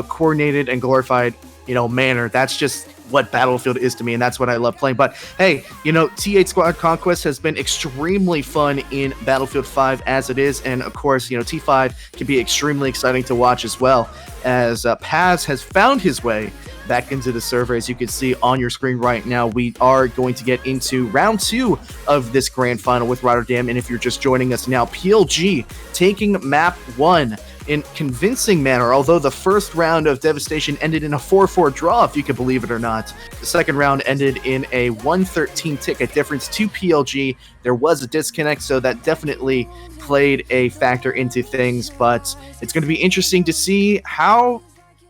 coordinated and glorified manner. That's just what Battlefield is to me, and that's what I love playing. But hey, you know, T8 Squad Conquest has been extremely fun in Battlefield 5 as it is, and of course, you know, T5 can be extremely exciting to watch as well, as Paz has found his way back into the server. As you can see on your screen right now, we are going to get into round 2 of this grand final with Rotterdam, and if you're just joining us now, PLG taking map 1 in convincing manner, although the first round of Devastation ended in a 4-4 draw, if you can believe it or not. The second round ended in a 113 ticket difference to PLG. There was a disconnect, so that definitely played a factor into things, but it's going to be interesting to see how,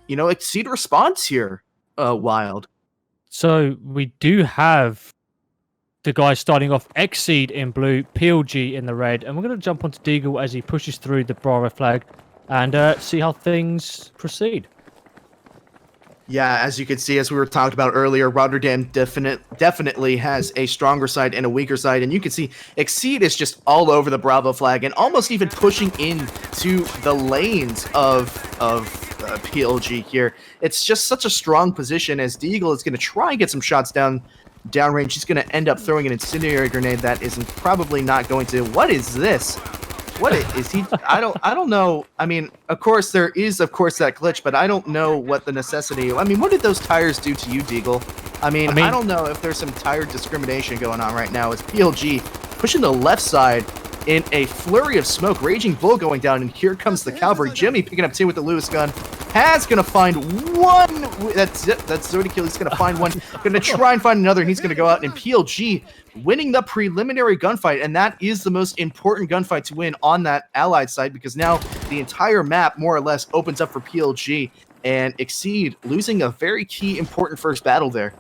you know, XceeD responds here, Wild. So we do have the guy starting off XceeD in blue, PLG in the red, and we're going to jump onto Deagle as he pushes through the Bravo flag and see how things proceed. Yeah, as you can see, as we were talking about earlier, Rotterdam definitely has a stronger side and a weaker side, and you can see XceeD is just all over the Bravo flag and almost even pushing into the lanes of PLG here. It's just such a strong position, as Deagle is going to try and get some shots downrange. He's going to end up throwing an incendiary grenade that isn't probably not going to. What is this? What is he? I don't know. I mean, of course there is that glitch, but I don't know what the necessity. I mean, what did those tires do to you, Deagle? I mean, I don't know if there's some tire discrimination going on right now. It's PLG pushing the left side in a flurry of smoke. Raging Bull going down, and here comes the Cavalry. Jimmy picking up 2 with the Lewis gun. Paz gonna find one. That's it. That's Zodi kill. He's gonna find one. Gonna try and find another, and he's gonna go out. And PLG winning the preliminary gunfight, and that is the most important gunfight to win on that allied side, because now the entire map more or less opens up for PLG, and XceeD losing a very key important first battle there.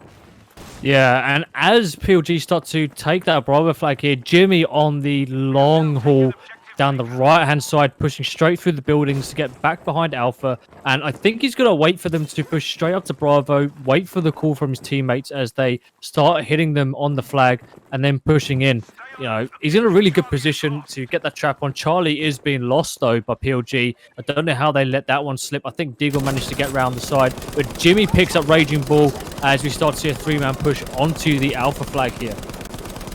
Yeah, and as PLG start to take that Bravo flag here, Jimmy on the long haul down the right-hand side, pushing straight through the buildings to get back behind Alpha. And I think he's going to wait for them to push straight up to Bravo, wait for the call from his teammates as they start hitting them on the flag and then pushing in. You know, he's in a really good position to get that trap on. Charlie is being lost, though, by PLG. I don't know how they let that one slip. I think Deagle managed to get around the side, but Jimmy picks up Raging Bull as we start to see a 3-man push onto the Alpha flag here.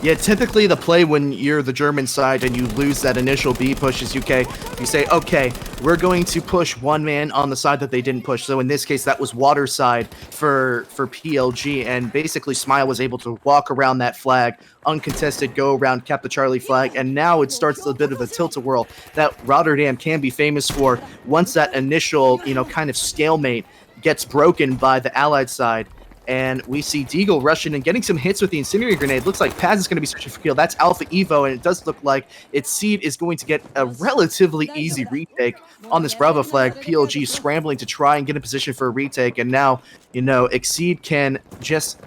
Yeah, typically the play when you're the German side and you lose that initial B push is you say, okay, we're going to push one man on the side that they didn't push. So in this case, that was water side for PLG, and basically Smile was able to walk around that flag, uncontested, go around, cap the Charlie flag, and now it starts a bit of a tilt-a-whirl that Rotterdam can be famous for once that initial, you know, kind of stalemate gets broken by the Allied side. And we see Deagle rushing and getting some hits with the incendiary grenade. Looks like Paz is going to be searching for kill. That's Alpha Evo, and it does look like XceeD is going to get a relatively easy retake on this Bravo flag. PLG scrambling to try and get a position for a retake, and now, you know, XceeD can just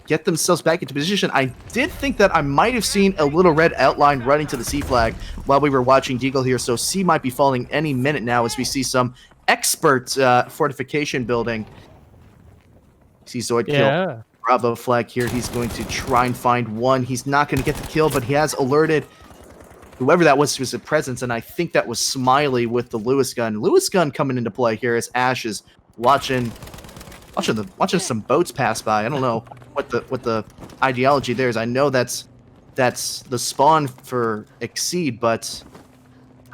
get themselves back into position. I did think that I might have seen a little red outline running to the C flag while we were watching Deagle here, so C might be falling any minute now as we see some expert fortification building. See Zoid kill Bravo flag here. He's going to try and find one. He's not going to get the kill, but he has alerted whoever that was to his presence, and I think that was Smiley with the Lewis gun. Lewis gun coming into play here as Ash is watching some boats pass by. I don't know what the ideology there is. I know that's the spawn for XceeD, but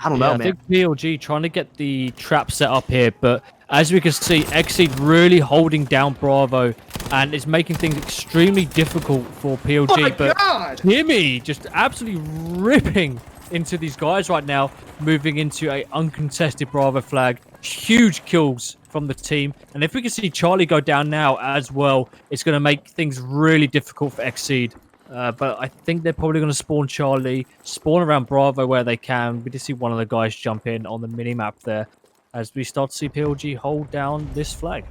I don't know, man. I think PLG trying to get the trap set up here, but as we can see, XceeD really holding down Bravo, and it's making things extremely difficult for PLG. But Jimmy just absolutely ripping into these guys right now, moving into a uncontested Bravo flag. Huge kills from the team, and if we can see Charlie go down now as well, it's going to make things really difficult for XceeD. But I think they're probably going to spawn Charlie, spawn around Bravo where they can. We did see one of the guys jump in on the mini-map there as we start to see PLG hold down this flag.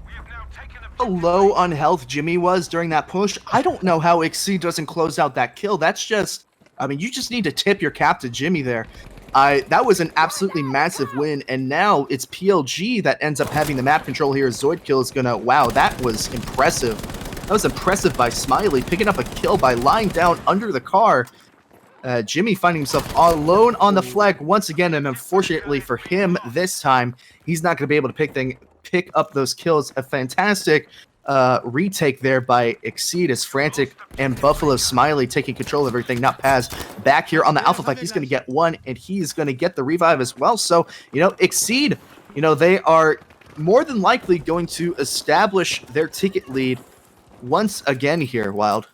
How low on health Jimmy was during that push. I don't know how XceeD doesn't close out that kill. That's just, I mean, you just need to tip your cap to Jimmy there. That was an absolutely massive win, and now it's PLG that ends up having the map control here. Zoid kill is gonna, wow, that was impressive. That was impressive by Smiley, picking up a kill by lying down under the car. Jimmy finding himself alone on the flag once again, and unfortunately for him this time, he's not going to be able to pick up those kills. A fantastic retake there by XceeD as Frantic and Buffalo Smiley taking control of everything. Not Paz back here on the Alpha flag. He's going to get one, and he's going to get the revive as well. So, XceeD, they are more than likely going to establish their ticket lead once again here, Wild.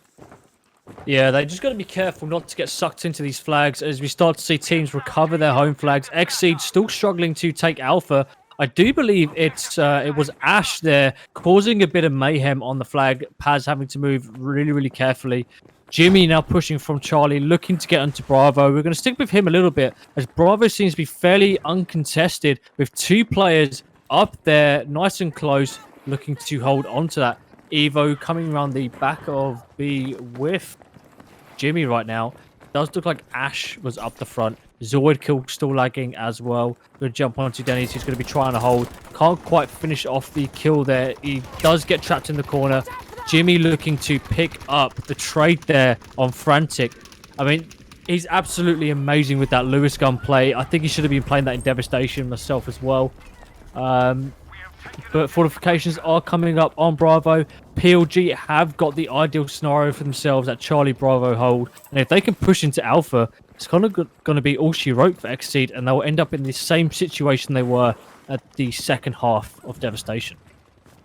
Yeah, they just got to be careful not to get sucked into these flags as we start to see teams recover their home flags. XceeD still struggling to take Alpha. I do believe it was Ash there causing a bit of mayhem on the flag. Paz having to move really, really carefully. Jimmy now pushing from Charlie, looking to get onto Bravo. We're going to stick with him a little bit as Bravo seems to be fairly uncontested with 2 players up there, nice and close, looking to hold on to that. Evo coming around the back of B with Jimmy right now. Does look like Ash was up the front. Zoid kill still lagging as well. Going to jump onto Dennis, who's going to be trying to hold. Can't quite finish off the kill there. He does get trapped in the corner. Jimmy looking to pick up the trade there on Frantic. I mean, he's absolutely amazing with that Lewis gun play. I think he should have been playing that in Devastation myself as well. But fortifications are coming up on Bravo. PLG have got the ideal scenario for themselves at Charlie Bravo hold. And if they can push into Alpha, it's kind of going to be all she wrote for XceeD, and they'll end up in the same situation they were at the second half of Devastation.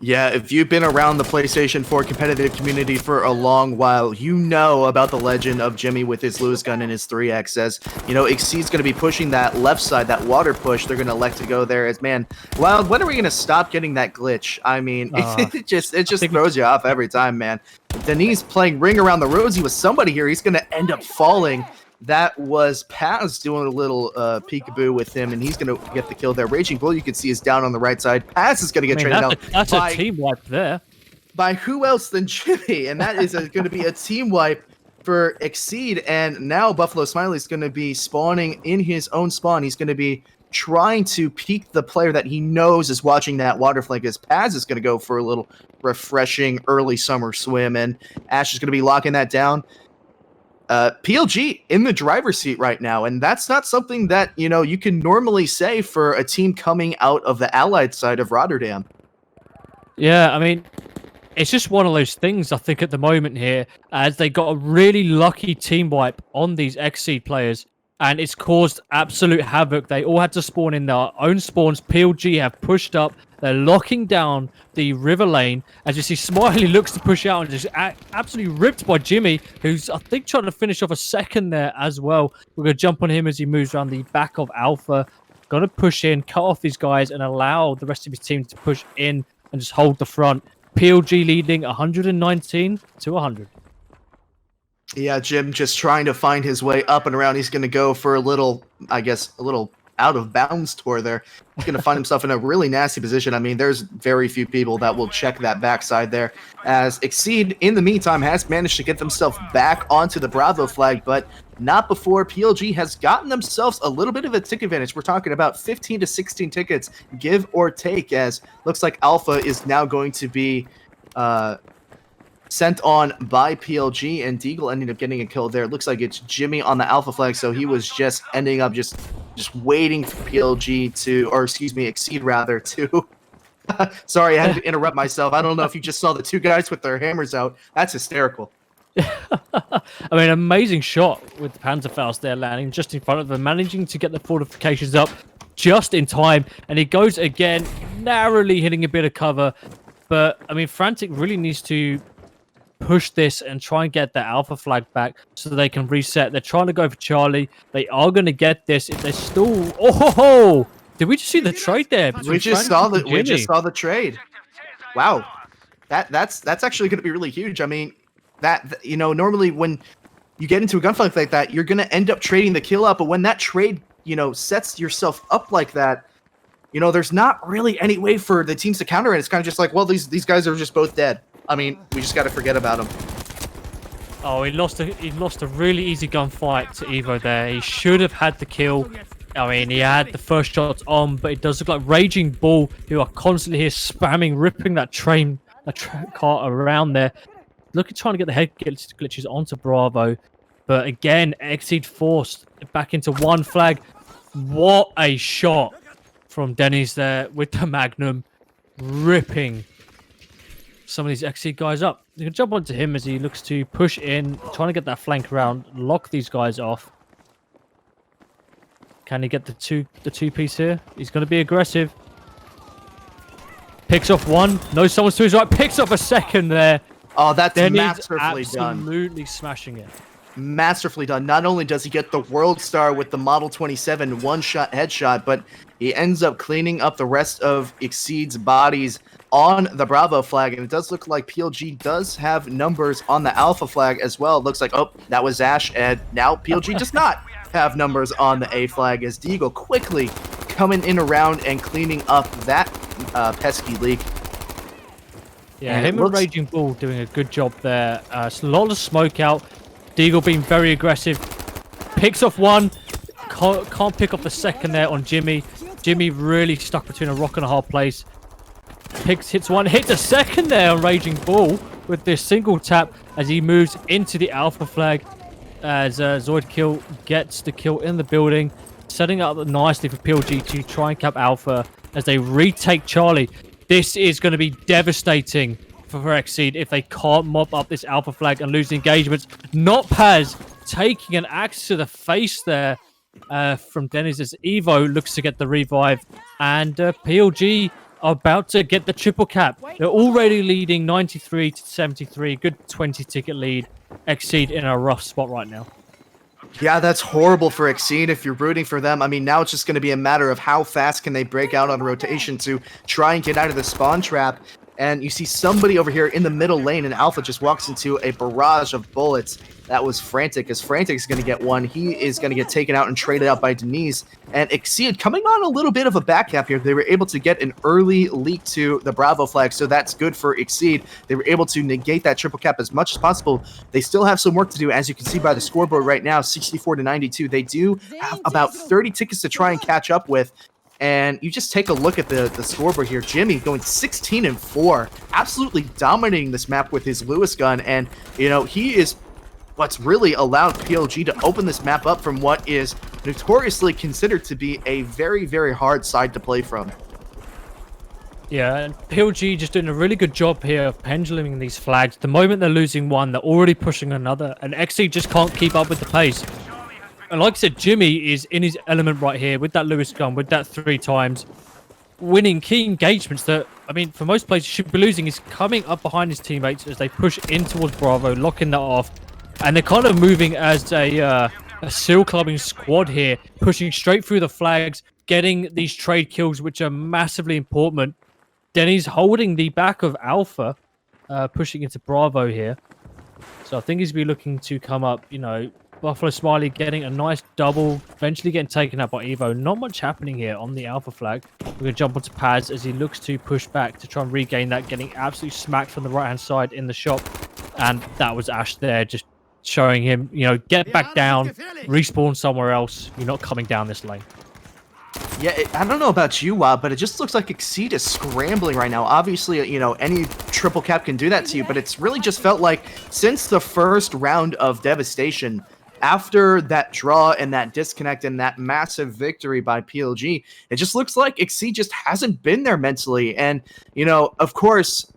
Yeah, if you've been around the PlayStation 4 competitive community for a long while, you know about the legend of Jimmy with his Lewis gun and his 3X. As XceeD's going to be pushing that left side, that water push. They're going to elect to go there. As man, Wild, when are we going to stop getting that glitch? I mean, it just throws you off every time, man. Denise playing Ring Around the Rosie with somebody here. He's going to end up falling. That was Paz doing a little peekaboo with him, and he's going to get the kill there. Raging Bull, you can see, is down on the right side. Paz is going to get traded out. That's a team wipe there. By who else than Jimmy? And that is going to be a team wipe for XceeD. And now Buffalo Smiley is going to be spawning in his own spawn. He's going to be trying to peek the player that he knows is watching that water flank, as Paz is going to go for a little refreshing early summer swim, and Ash is going to be locking that down. PLG in the driver's seat right now, and that's not something that you can normally say for a team coming out of the Allied side of Rotterdam. Yeah, I mean, it's just one of those things I think at the moment here, as they got a really lucky team wipe on these XceeD players, and it's caused absolute havoc. They all had to spawn in their own spawns. PLG have pushed up. They're locking down the river lane. As you see, Smiley looks to push out and just absolutely ripped by Jimmy, who's, I think, trying to finish off a second there as well. We're going to jump on him as he moves around the back of Alpha. Going to push in, cut off these guys, and allow the rest of his team to push in and just hold the front. PLG leading 119 to 100. Yeah, Jim just trying to find his way up and around. He's going to go for a little out of bounds tour there. He's going to find himself in a really nasty position. I mean, there's very few people that will check that backside there, as XceeD in the meantime has managed to get themselves back onto the Bravo flag, but not before PLG has gotten themselves a little bit of a tick advantage. We're talking about 15 to 16 tickets, give or take, as looks like Alpha is now going to be sent on by PLG, and Deagle ended up getting a kill there. It looks like it's Jimmy on the Alpha flag, so he was just ending up just waiting for PLG to, or excuse me, XceeD rather, to sorry, I had to interrupt myself. I don't know if you just saw the 2 guys with their hammers out. That's hysterical. I mean, amazing shot with the Panzerfaust there landing just in front of them, managing to get the fortifications up just in time, and he goes again, narrowly hitting a bit of cover. But I mean, Frantic really needs to push this and try and get that Alpha flag back so they can reset. They're trying to go for Charlie. They are going to get this if they're still. Oh, did we just see the trade there? We just saw the trade. Wow, that's actually going to be really huge. I mean, that normally when you get into a gunfight like that, you're going to end up trading the kill up, but when that trade sets yourself up like that, there's not really any way for the teams to counter it. It's kind of just like, well, these guys are just both dead. I mean, we just got to forget about him. Oh, he lost a really easy gunfight to Evo there. He should have had the kill. I mean, he had the first shots on, but it does look like Raging Bull, who are constantly here spamming, ripping that car around there. Trying to get the head glitches onto Bravo. But again, XceeD forced back into one flag. What a shot from Dennis there with the Magnum, ripping some of these XCD guys up. You can jump onto him as he looks to push in, trying to get that flank around, lock these guys off. Can he get the two piece here? He's going to be aggressive. Picks off one. Knows someone's to his right. Picks off a second there. Oh, that's Then masterfully done. Absolutely smashing it. Masterfully done. Not only does he get the World Star with the Model 27 one-shot headshot, but he ends up cleaning up the rest of XceeD's bodies on the Bravo flag. And it does look like PLG does have numbers on the Alpha flag as well. It looks like, oh, that was Ash, and now PLG does not have numbers on the A flag as Deagle quickly coming in around and cleaning up that pesky leak. Yeah, him and Raging Bull doing a good job there. A lot of smoke out. Deagle being very aggressive. Picks off one. Can't pick off the second there on Jimmy. Jimmy really stuck between a rock and a hard place. Hits one. Hits a second there on Raging Bull with this single tap as he moves into the Alpha flag. As Zoid Kill gets the kill in the building. Setting up nicely for PLG to try and cap Alpha as they retake Charlie. This is going to be devastating for XceeD if they can't mop up this Alpha flag and lose the engagements. Not Paz taking an axe to the face there from Dennis as Evo looks to get the revive. And PLG are about to get the triple cap. They're already leading 93 to 73. Good 20 ticket lead. XceeD in a rough spot right now. Yeah, that's horrible for XceeD if you're rooting for them. I mean, now it's just going to be a matter of how fast can they break out on rotation to try and get out of the spawn trap. And you see somebody over here in the middle lane, and Alpha just walks into a barrage of bullets. That was Frantic, as Frantic's going to get one. He is going to get taken out and traded out by Denise. And XceeD coming on a little bit of a back cap here. They were able to get an early leak to the Bravo flag, so that's good for XceeD. They were able to negate that triple cap as much as possible. They still have some work to do, as you can see by the scoreboard right now, 64 to 92. They do have about 30 tickets to try and catch up with. And you just take a look at the scoreboard here. Jimmy going 16-4, absolutely dominating this map with his Lewis gun. And, you know, he is what's really allowed PLG to open this map up from what is notoriously considered to be a very, very hard side to play from. Yeah, and PLG just doing a really good job here of penduluming these flags. The moment they're losing one, they're already pushing another. And XceeD just can't keep up with the pace. And like I said, Jimmy is in his element right here with that Lewis gun, with that 3 times, winning key engagements that, I mean, for most players, should be losing. He's coming up behind his teammates as they push in towards Bravo, locking that off. And they're kind of moving as a seal clubbing squad here, pushing straight through the flags, getting these trade kills, which are massively important. Denny's holding the back of Alpha, pushing into Bravo here. So I think he's be looking to come up, you know, Buffalo Smiley getting a nice double, eventually getting taken out by Evo. Not much happening here on the Alpha flag. We're going to jump onto Paz as he looks to push back to try and regain that, getting absolutely smacked from the right-hand side in the shop. And that was Ash there, just showing him, you know, get back down, respawn somewhere else. You're not coming down this lane. Yeah, I don't know about you, but it just looks like XceeD is scrambling right now. Obviously, you know, any triple cap can do that to you, but it's really just felt like since the first round of Devastation, after that draw and that disconnect and that massive victory by PLG, it just looks like XceeD just hasn't been there mentally. And, you know, of course,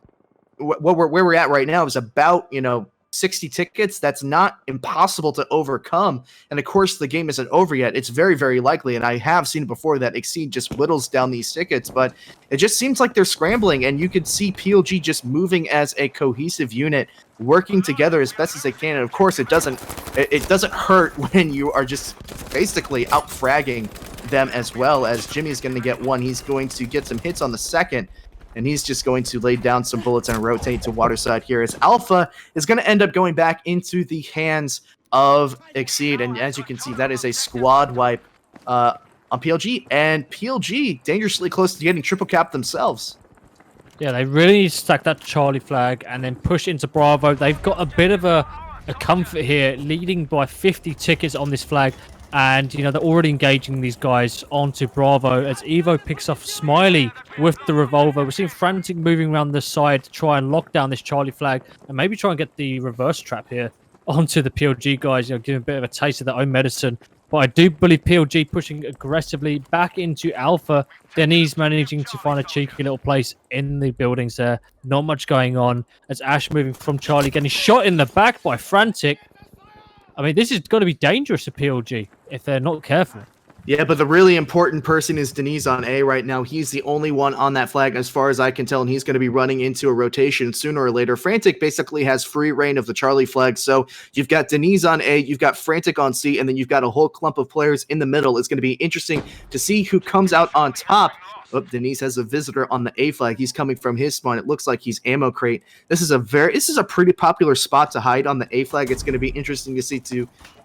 where we're at right now is about, you know, 60 tickets. That's not impossible to overcome. And of course, the game isn't over yet. It's very, very likely, and I have seen it before, that XceeD just whittles down these tickets, but it just seems like they're scrambling, and you could see PLG just moving as a cohesive unit, working together as best as they can. And of course, it doesn't hurt when you are just basically out fragging them as well. As Jimmy's going to get one, he's going to get some hits on the second, and he's just going to lay down some bullets and rotate to Waterside here, as Alpha is going to end up going back into the hands of XceeD. And as you can see, that is a squad wipe on PLG, and PLG dangerously close to getting triple cap themselves. Yeah, they really need to stack that Charlie flag and then push into Bravo. They've got a bit of a comfort here, leading by 50 tickets on this flag. And, you know, they're already engaging these guys onto Bravo as Evo picks off Smiley with the revolver. We're seeing Frantic moving around the side to try and lock down this Charlie flag and maybe try and get the reverse trap here onto the PLG guys, you know, give them a bit of a taste of their own medicine. But I do believe PLG pushing aggressively back into Alpha. Denny's managing to find a cheeky little place in the buildings there. Not much going on as Ash moving from Charlie, getting shot in the back by Frantic. I mean, this is going to be dangerous to PLG if they're not careful. Yeah, but the really important person is Denise on A right now. He's the only one on that flag as far as I can tell, and he's going to be running into a rotation sooner or later. Frantic basically has free reign of the Charlie flag, so you've got Denise on A, you've got Frantic on C, and then you've got a whole clump of players in the middle. It's going to be interesting to see who comes out on top. Oh, Denise has a visitor on the A flag. He's coming from his spawn. It looks like he's ammo crate. This is a pretty popular spot to hide on the A flag. It's going to be interesting to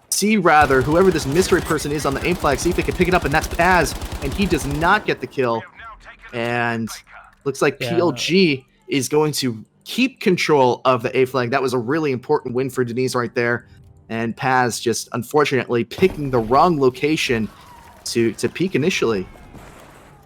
see whoever this mystery person is on the aim flag, see if they can pick it up, and that's Paz, and he does not get the kill. And looks like PLG is going to keep control of the A flag. That was a really important win for Denise right there. And Paz just unfortunately picking the wrong location to peek initially.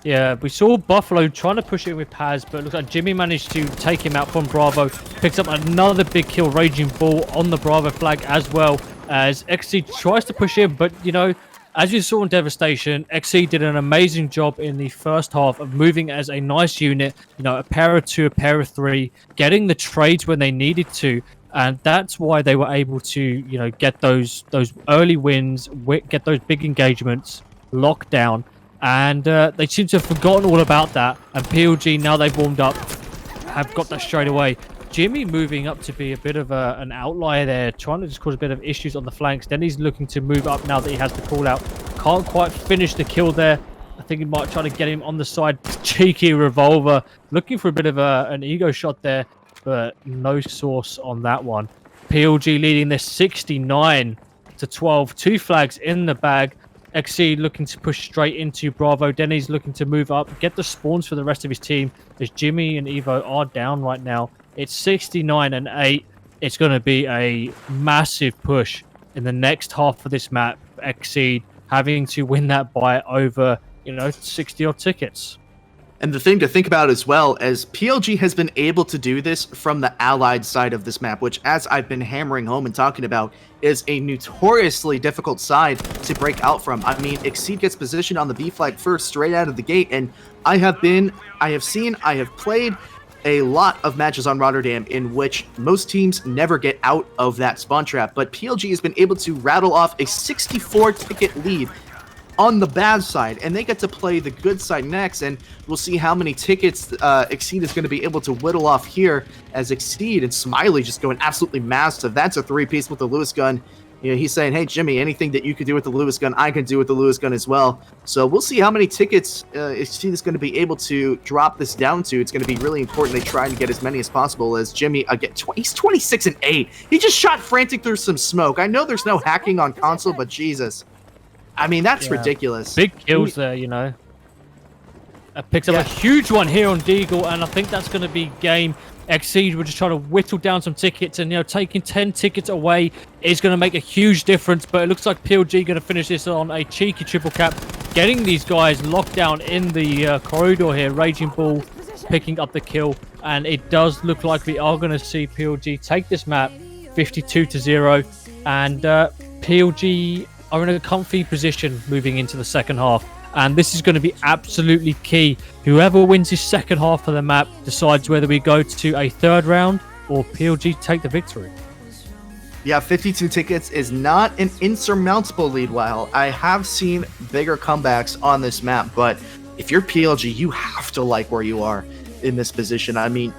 Yeah, we saw Buffalo trying to push it with Paz, but it looks like Jimmy managed to take him out from Bravo. Picks up another big kill, Raging Bull on the Bravo flag as well, as XceeD tries to push in. But, you know, as you saw in Devastation, XceeD did an amazing job in the first half of moving as a nice unit, you know, a pair of 2, a pair of 3, getting the trades when they needed to. And that's why they were able to, you know, get those early wins, get those big engagements locked down. And they seem to have forgotten all about that. And PLG, now they've warmed up, have got that straight away. Jimmy moving up to be a bit of an outlier there, trying to just cause a bit of issues on the flanks. Then he's looking to move up now that he has the call out. Can't quite finish the kill there. I think he might try to get him on the side. Cheeky revolver. Looking for a bit of an ego shot there, but no source on that one. PLG leading this 69-12. 2 flags in the bag. XceeD looking to push straight into Bravo. Denny's looking to move up, get the spawns for the rest of his team, as Jimmy and Evo are down right now. It's 69-8. It's going to be a massive push in the next half of this map. XceeD having to win that by over, 60-odd tickets. And the thing to think about as well, as PLG has been able to do this from the allied side of this map, which, as I've been hammering home and talking about, is a notoriously difficult side to break out from. I mean, XceeD gets positioned on the B flag first, straight out of the gate, and I have played a lot of matches on Rotterdam in which most teams never get out of that spawn trap, but PLG has been able to rattle off a 64 ticket lead on the bad side, and they get to play the good side next, and we'll see how many tickets XceeD is going to be able to whittle off here, as XceeD and Smiley just going absolutely massive. That's a 3-piece with the Lewis gun. He's saying, hey, Jimmy, anything that you could do with the Lewis gun, I can do with the Lewis gun as well. So we'll see how many tickets XceeD is going to be able to drop this down to. It's going to be really important they try and get as many as possible, as Jimmy, he's 26-8. He just shot Frantic through some smoke. I know there's no hacking on console, but Jesus. I mean, that's ridiculous. Big kills there, Picks up a huge one here on Deagle, and I think that's going to be game. XceeD, we're just trying to whittle down some tickets, and, taking 10 tickets away is going to make a huge difference, but it looks like PLG going to finish this on a cheeky triple cap, getting these guys locked down in the corridor here. Raging Bull picking up the kill, and it does look like we are going to see PLG take this map 52-0, and PLG are in a comfy position moving into the second half, and this is going to be absolutely key. Whoever wins this second half of the map decides whether we go to a third round or PLG take the victory. Yeah, 52 tickets is not an insurmountable lead. While I have seen bigger comebacks on this map, but if you're PLG, you have to like where you are in this position. I mean,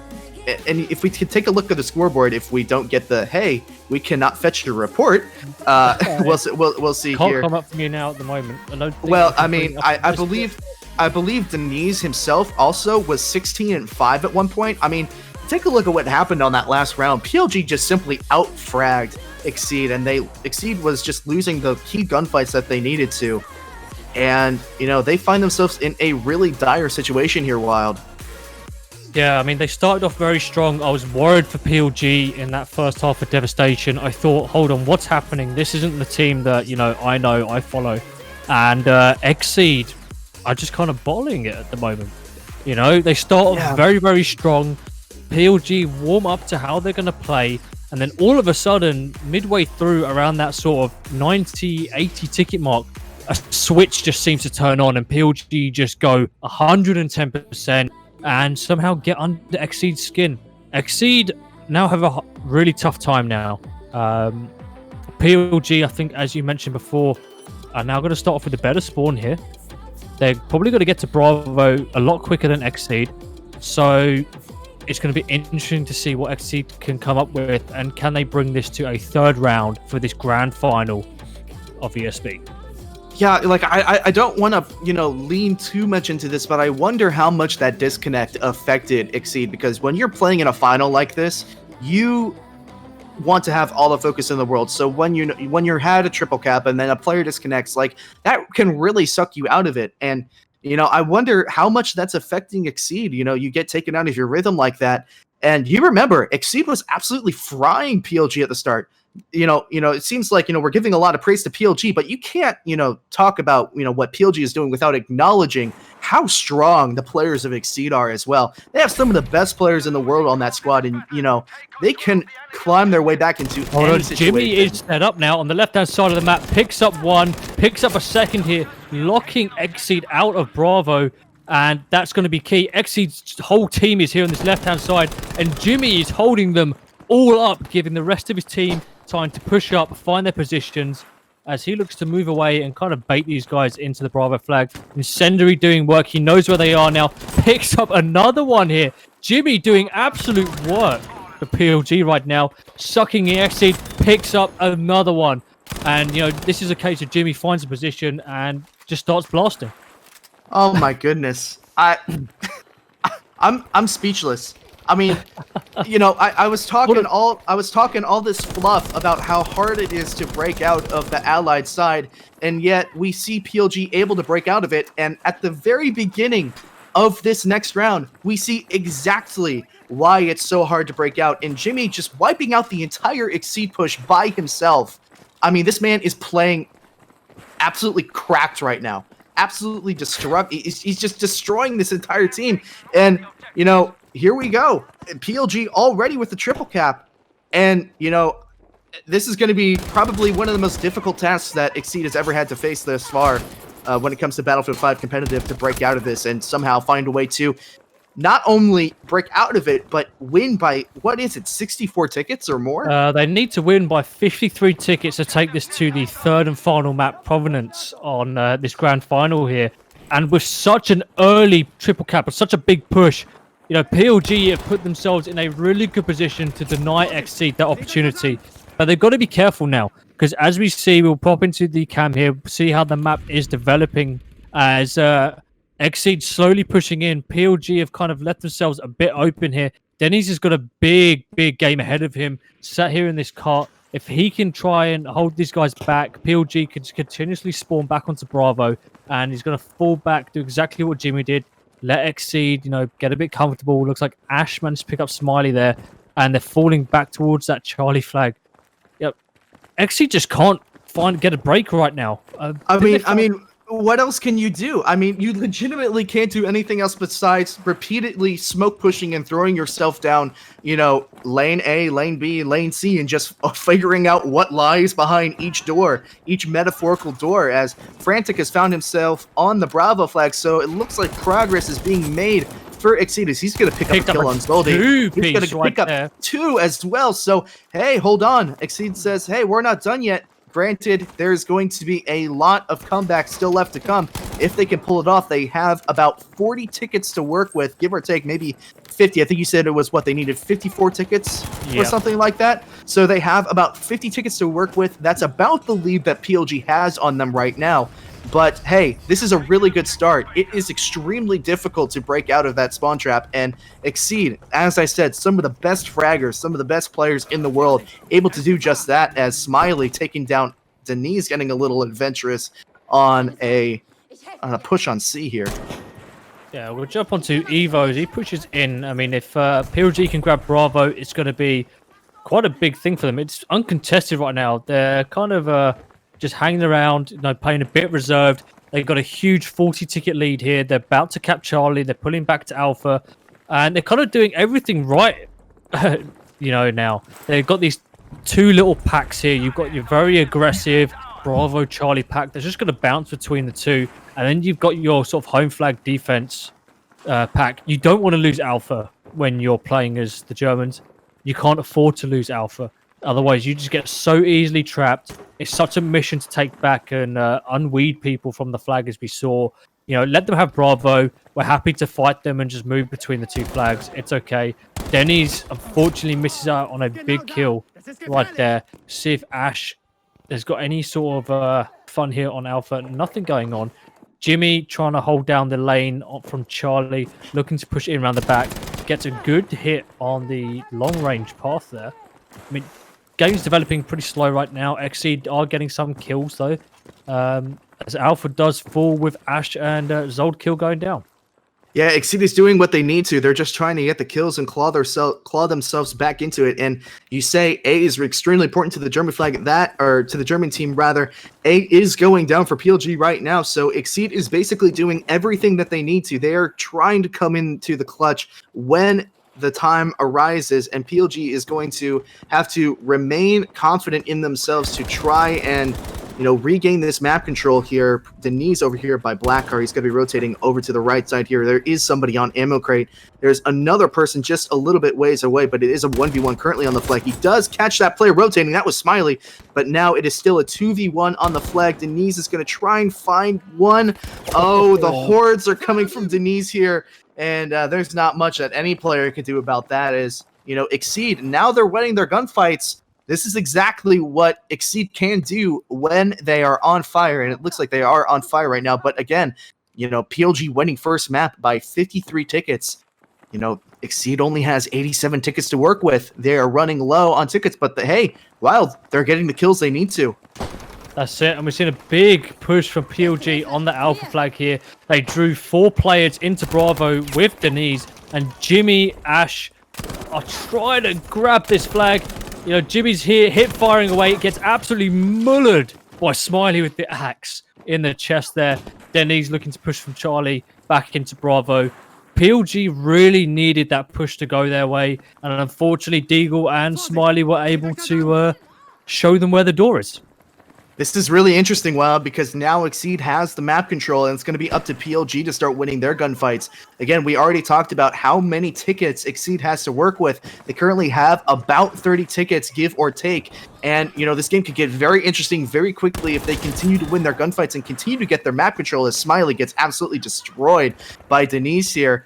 and if we can take a look at the scoreboard, if we don't get the, hey, we cannot fetch your report, we'll see Can't here. Come up from you now at the moment. I believe Denise himself also was 16-5 at one point. I mean, take a look at what happened on that last round. PLG just simply out-fragged XceeD, and XceeD was just losing the key gunfights that they needed to. And, they find themselves in a really dire situation here, Wild. Yeah, I mean, they started off very strong. I was worried for PLG in that first half of Devastation. I thought, hold on, what's happening? This isn't the team that, I follow. And XceeD are just kind of bottling it at the moment. They start off very, very strong. PLG warm up to how they're going to play. And then all of a sudden, midway through around that sort of 90, 80 ticket mark, a switch just seems to turn on and PLG just go 110% and somehow get under XCeed's skin. XCeed now have a really tough time now. PLG, I think, as you mentioned before, are now going to start off with a better spawn here. They're probably going to get to Bravo a lot quicker than XCeed. So it's going to be interesting to see what XCeed can come up with, and can they bring this to a third round for this grand final of ESB. Yeah, like I don't want to, lean too much into this, but I wonder how much that disconnect affected XceeD, because when you're playing in a final like this, you want to have all the focus in the world. So when you're had a triple cap and then a player disconnects, like that can really suck you out of it. And I wonder how much that's affecting XceeD. You get taken out of your rhythm like that. And you remember, XceeD was absolutely frying PLG at the start. It seems like, we're giving a lot of praise to PLG, but you can't, talk about, what PLG is doing without acknowledging how strong the players of XceeD are as well. They have some of the best players in the world on that squad, and, they can climb their way back into any situation. Jimmy is set up now on the left-hand side of the map, picks up one, picks up a second here, locking XceeD out of Bravo, and that's going to be key. XceeD's whole team is here on this left-hand side, and Jimmy is holding them all up, giving the rest of his team time to push up, find their positions, as he looks to move away and kind of bait these guys into the Bravo flag. Incendiary doing work. He knows where they are now. Picks up another one here. Jimmy doing absolute work for PLG right now. Sucking in XceeD, picks up another one. And, this is a case of Jimmy finds a position and just starts blasting. Oh my goodness. I'm speechless. I mean, I was talking all this fluff about how hard it is to break out of the Allied side, and yet we see PLG able to break out of it. And at the very beginning of this next round, we see exactly why it's so hard to break out. And Jimmy just wiping out the entire XceeD push by himself. I mean, this man is playing absolutely cracked right now. Absolutely destructive. He's just destroying this entire team. And, here we go. PLG already with the triple cap. And, this is going to be probably one of the most difficult tasks that XceeD has ever had to face thus far when it comes to Battlefield 5 competitive, to break out of this and somehow find a way to not only break out of it, but win by, 64 tickets or more? They need to win by 53 tickets to take this to the third and final map, Provenance, on this grand final here. And with such an early triple cap, with such a big push, PLG have put themselves in a really good position to deny XceeD that opportunity. But they've got to be careful now, because as we see, we'll pop into the cam here, see how the map is developing as XceeD slowly pushing in. PLG have kind of left themselves a bit open here. Denny's has got a big game ahead of him, sat here in this cart. If he can try and hold these guys back, PLG can continuously spawn back onto Bravo, and he's going to fall back, do exactly what Jimmy did. Let XceeD, get a bit comfortable. Looks like Ash managed to pick up Smiley there, and they're falling back towards that Charlie flag. Yep, XceeD just can't get a break right now. I mean, what else can you do? I mean, you legitimately can't do anything else besides repeatedly smoke pushing and throwing yourself down, lane A, lane B, lane C, and just figuring out what lies behind each door, each metaphorical door, as Frantic has found himself on the Bravo flag. So it looks like progress is being made for XceeD. He's going to pick up a kill on Zoldy. He's going to pick up 2 as well. So, hey, hold on. XceeD says, hey, we're not done yet. Granted, there's going to be a lot of comebacks still left to come. If they can pull it off, they have about 40 tickets to work with, give or take maybe 50. I think you said it was they needed 54 tickets or something like that. So they have about 50 tickets to work with. That's about the lead that PLG has on them right now. But hey, this is a really good start. It is extremely difficult to break out of that spawn trap, and XceeD, as I said, some of the best fraggers, some of the best players in the world, able to do just that, as Smiley taking down Denise, getting a little adventurous on a push on C here. Yeah, we'll jump onto Evo as he pushes in. I mean, if PLG can grab Bravo, it's going to be quite a big thing for them. It's uncontested right now. They're kind of just hanging around, playing a bit reserved. They've got a huge 40-ticket lead here. They're about to cap Charlie. They're pulling back to Alpha. And they're kind of doing everything right now. They've got these two little packs here. You've got your very aggressive Bravo Charlie pack that's just going to bounce between the two. And then you've got your sort of home flag defense pack. You don't want to lose Alpha when you're playing as the Germans. You can't afford to lose Alpha. Otherwise, you just get so easily trapped. It's such a mission to take back and unweed people from the flag, as we saw. Let them have Bravo. We're happy to fight them and just move between the two flags. It's okay. Denny's unfortunately misses out on a big kill right there. See if Ash has got any sort of fun here on Alpha. Nothing going on. Jimmy trying to hold down the lane from Charlie, looking to push in around the back. Gets a good hit on the long-range path there. I mean, game's developing pretty slow right now. XceeD are getting some kills, though. As Alpha does fall with Ash and Zold kill going down. Yeah, XCD is doing what they need to. They're just trying to get the kills and claw themselves back into it. And you say A is extremely important to the German flag, to the German team rather. A is going down for PLG right now. So XCD is basically doing everything that they need to. They are trying to come into the clutch when the time arises, and PLG is going to have to remain confident in themselves to try and regain this map control here. Denise over here by Blackheart. He's going to be rotating over to the right side here. There is somebody on ammo crate. There's another person just a little bit ways away, but it is a 1v1 currently on the flag. He does catch that player rotating. That was Smiley, but now it is still a 2v1 on the flag. Denise is going to try and find one. Oh, the hordes are coming from Denise here, and there's not much that any player can do about that. Is XceeD. Now they're winning their gunfights. This is exactly what XceeD can do when they are on fire, and it looks like they are on fire right now. But again, PLG winning first map by 53 tickets. XceeD only has 87 tickets to work with. They are running low on tickets, but hey, Wild, they're getting the kills they need to. That's it, and we've seen a big push from PLG on the Alpha flag here. They drew 4 players into Bravo with Denise, and Jimmy, Ash are trying to grab this flag. Jimmy's here, hip firing away. It gets absolutely mullered by Smiley with the axe in the chest there. Denny's looking to push from Charlie back into Bravo. PLG really needed that push to go their way, and unfortunately, Deagle and Smiley were able to show them where the door is. This is really interesting, Wild, because now XceeD has the map control, and it's going to be up to PLG to start winning their gunfights. Again, we already talked about how many tickets XceeD has to work with. They currently have about 30 tickets, give or take. And, this game could get very interesting very quickly if they continue to win their gunfights and continue to get their map control, as Smiley gets absolutely destroyed by Denise here.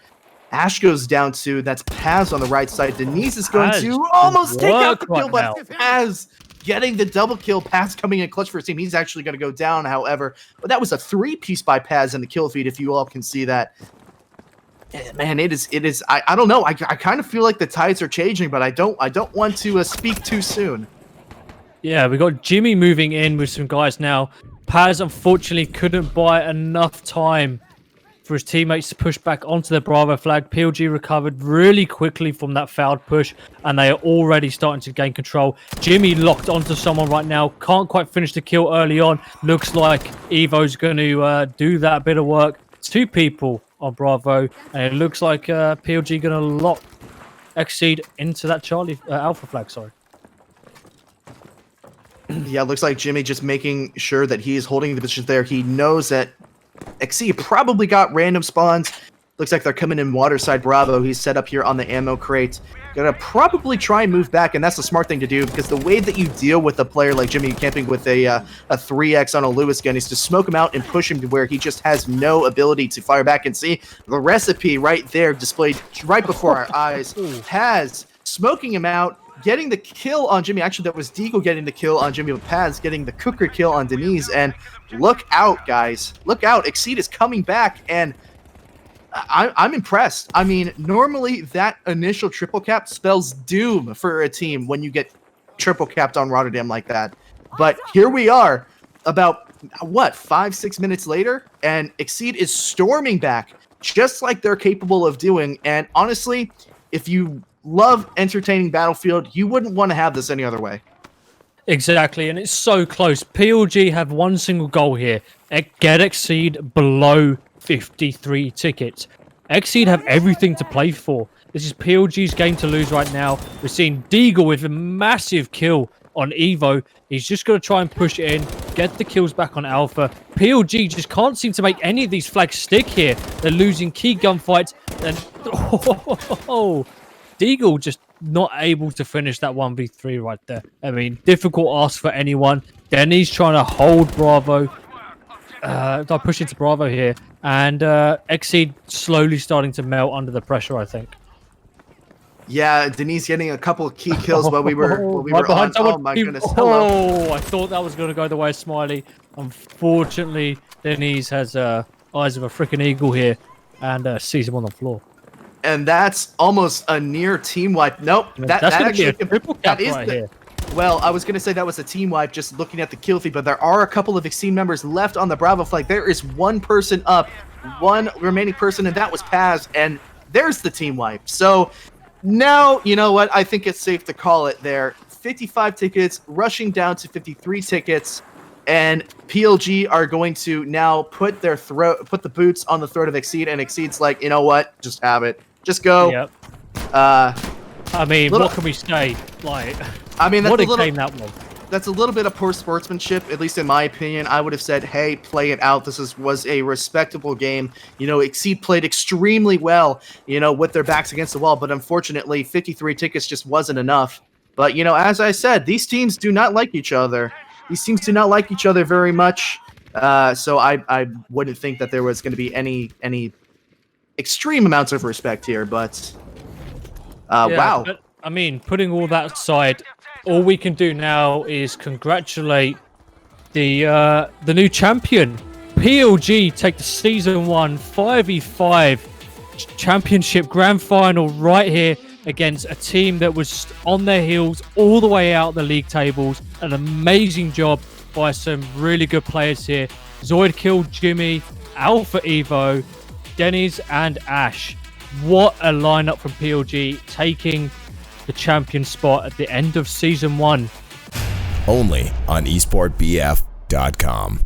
Ash goes down to, that's Paz on the right side. Denise is going to almost take out the kill, but Paz getting the double kill. Paz coming in clutch for his team. He's actually going to go down, however. But that was a 3-piece by Paz in the kill feed, if you all can see that. Man, it is. I don't know. I kind of feel like the tides are changing, but I don't want to speak too soon. Yeah, we got Jimmy moving in with some guys now. Paz unfortunately couldn't buy enough time for his teammates to push back onto the Bravo flag. PLG recovered really quickly from that fouled push, and they are already starting to gain control. Jimmy locked onto someone right now. Can't quite finish the kill early on. Looks like Evo's going to do that bit of work. 2 people on Bravo, and it looks like PLG going to lock XceeD into that Charlie Alpha flag. Sorry. Yeah, it looks like Jimmy just making sure that he is holding the position there. He knows that XceeD probably got random spawns. Looks like they're coming in waterside Bravo. He's set up here on the ammo crate. Gonna probably try and move back, and that's the smart thing to do, because the way that you deal with a player like Jimmy camping with a 3x on a Lewis gun is to smoke him out and push him to where he just has no ability to fire back. And see the recipe right there displayed right before our eyes. Paz smoking him out, getting the kill on Jimmy. Actually, that was Deagle getting the kill on Jimmy, with Paz getting the cooker kill on Denise. And look out, guys. Look out. XceeD is coming back, and I'm impressed. I mean, normally that initial triple cap spells doom for a team when you get triple capped on Rotterdam like that. But here we are about, 5-6 minutes later, and XceeD is storming back just like they're capable of doing. And honestly, if you love entertaining Battlefield, you wouldn't want to have this any other way. Exactly, and it's so close. PLG have one single goal here. Get XceeD below 53 tickets. XceeD have everything to play for. This is PLG's game to lose right now. We're seeing Deagle with a massive kill on Evo. He's just going to try and push it in, get the kills back on Alpha. PLG just can't seem to make any of these flags stick here. They're losing key gunfights. And Deagle just not able to finish that 1v3 right there. I mean, difficult ask for anyone. Denny's trying to hold Bravo. They'll push into Bravo here. And XceeD slowly starting to melt under the pressure, I think. Yeah, Denise getting a couple of key kills while we were on. Someone. Oh my goodness! Hello. Oh, I thought that was going to go the way of Smiley. Unfortunately, Denise has eyes of a freaking eagle here and sees him on the floor. And that's almost a near team wipe. Nope, that's actually a triple cap right here. Well, I was going to say that was a team wipe just looking at the kill feed, but there are a couple of XceeD members left on the Bravo flag. There is one person up, one remaining person, and that was Paz, and there's the team wipe. So now, you know what? I think it's safe to call it there. 55 tickets, rushing down to 53 tickets, and PLG are going to now put the boots on the throat of XceeD, and XceeD's like, you know what? Just have it. Just go. Yep. I mean, what can we say? Like, I mean, what a game that was. That's a little bit of poor sportsmanship, at least in my opinion. I would have said, hey, play it out. This was a respectable game. You know, XceeD played extremely well, you know, with their backs against the wall. But unfortunately, 53 tickets just wasn't enough. But, you know, as I said, these teams do not like each other. These teams do not like each other very much. So I wouldn't think that there was going to be any extreme amounts of respect here. But, wow. But, I mean, putting all that aside, all we can do now is congratulate the new champion. PLG take the Season 1 5v5 championship grand final right here against a team that was on their heels all the way out the league tables. An amazing job by some really good players here. Zoid killed Jimmy, Alpha Evo, Denny's, and Ash. What a lineup from PLG, taking the champion spot at the end of Season 1. Only on esportbf.com.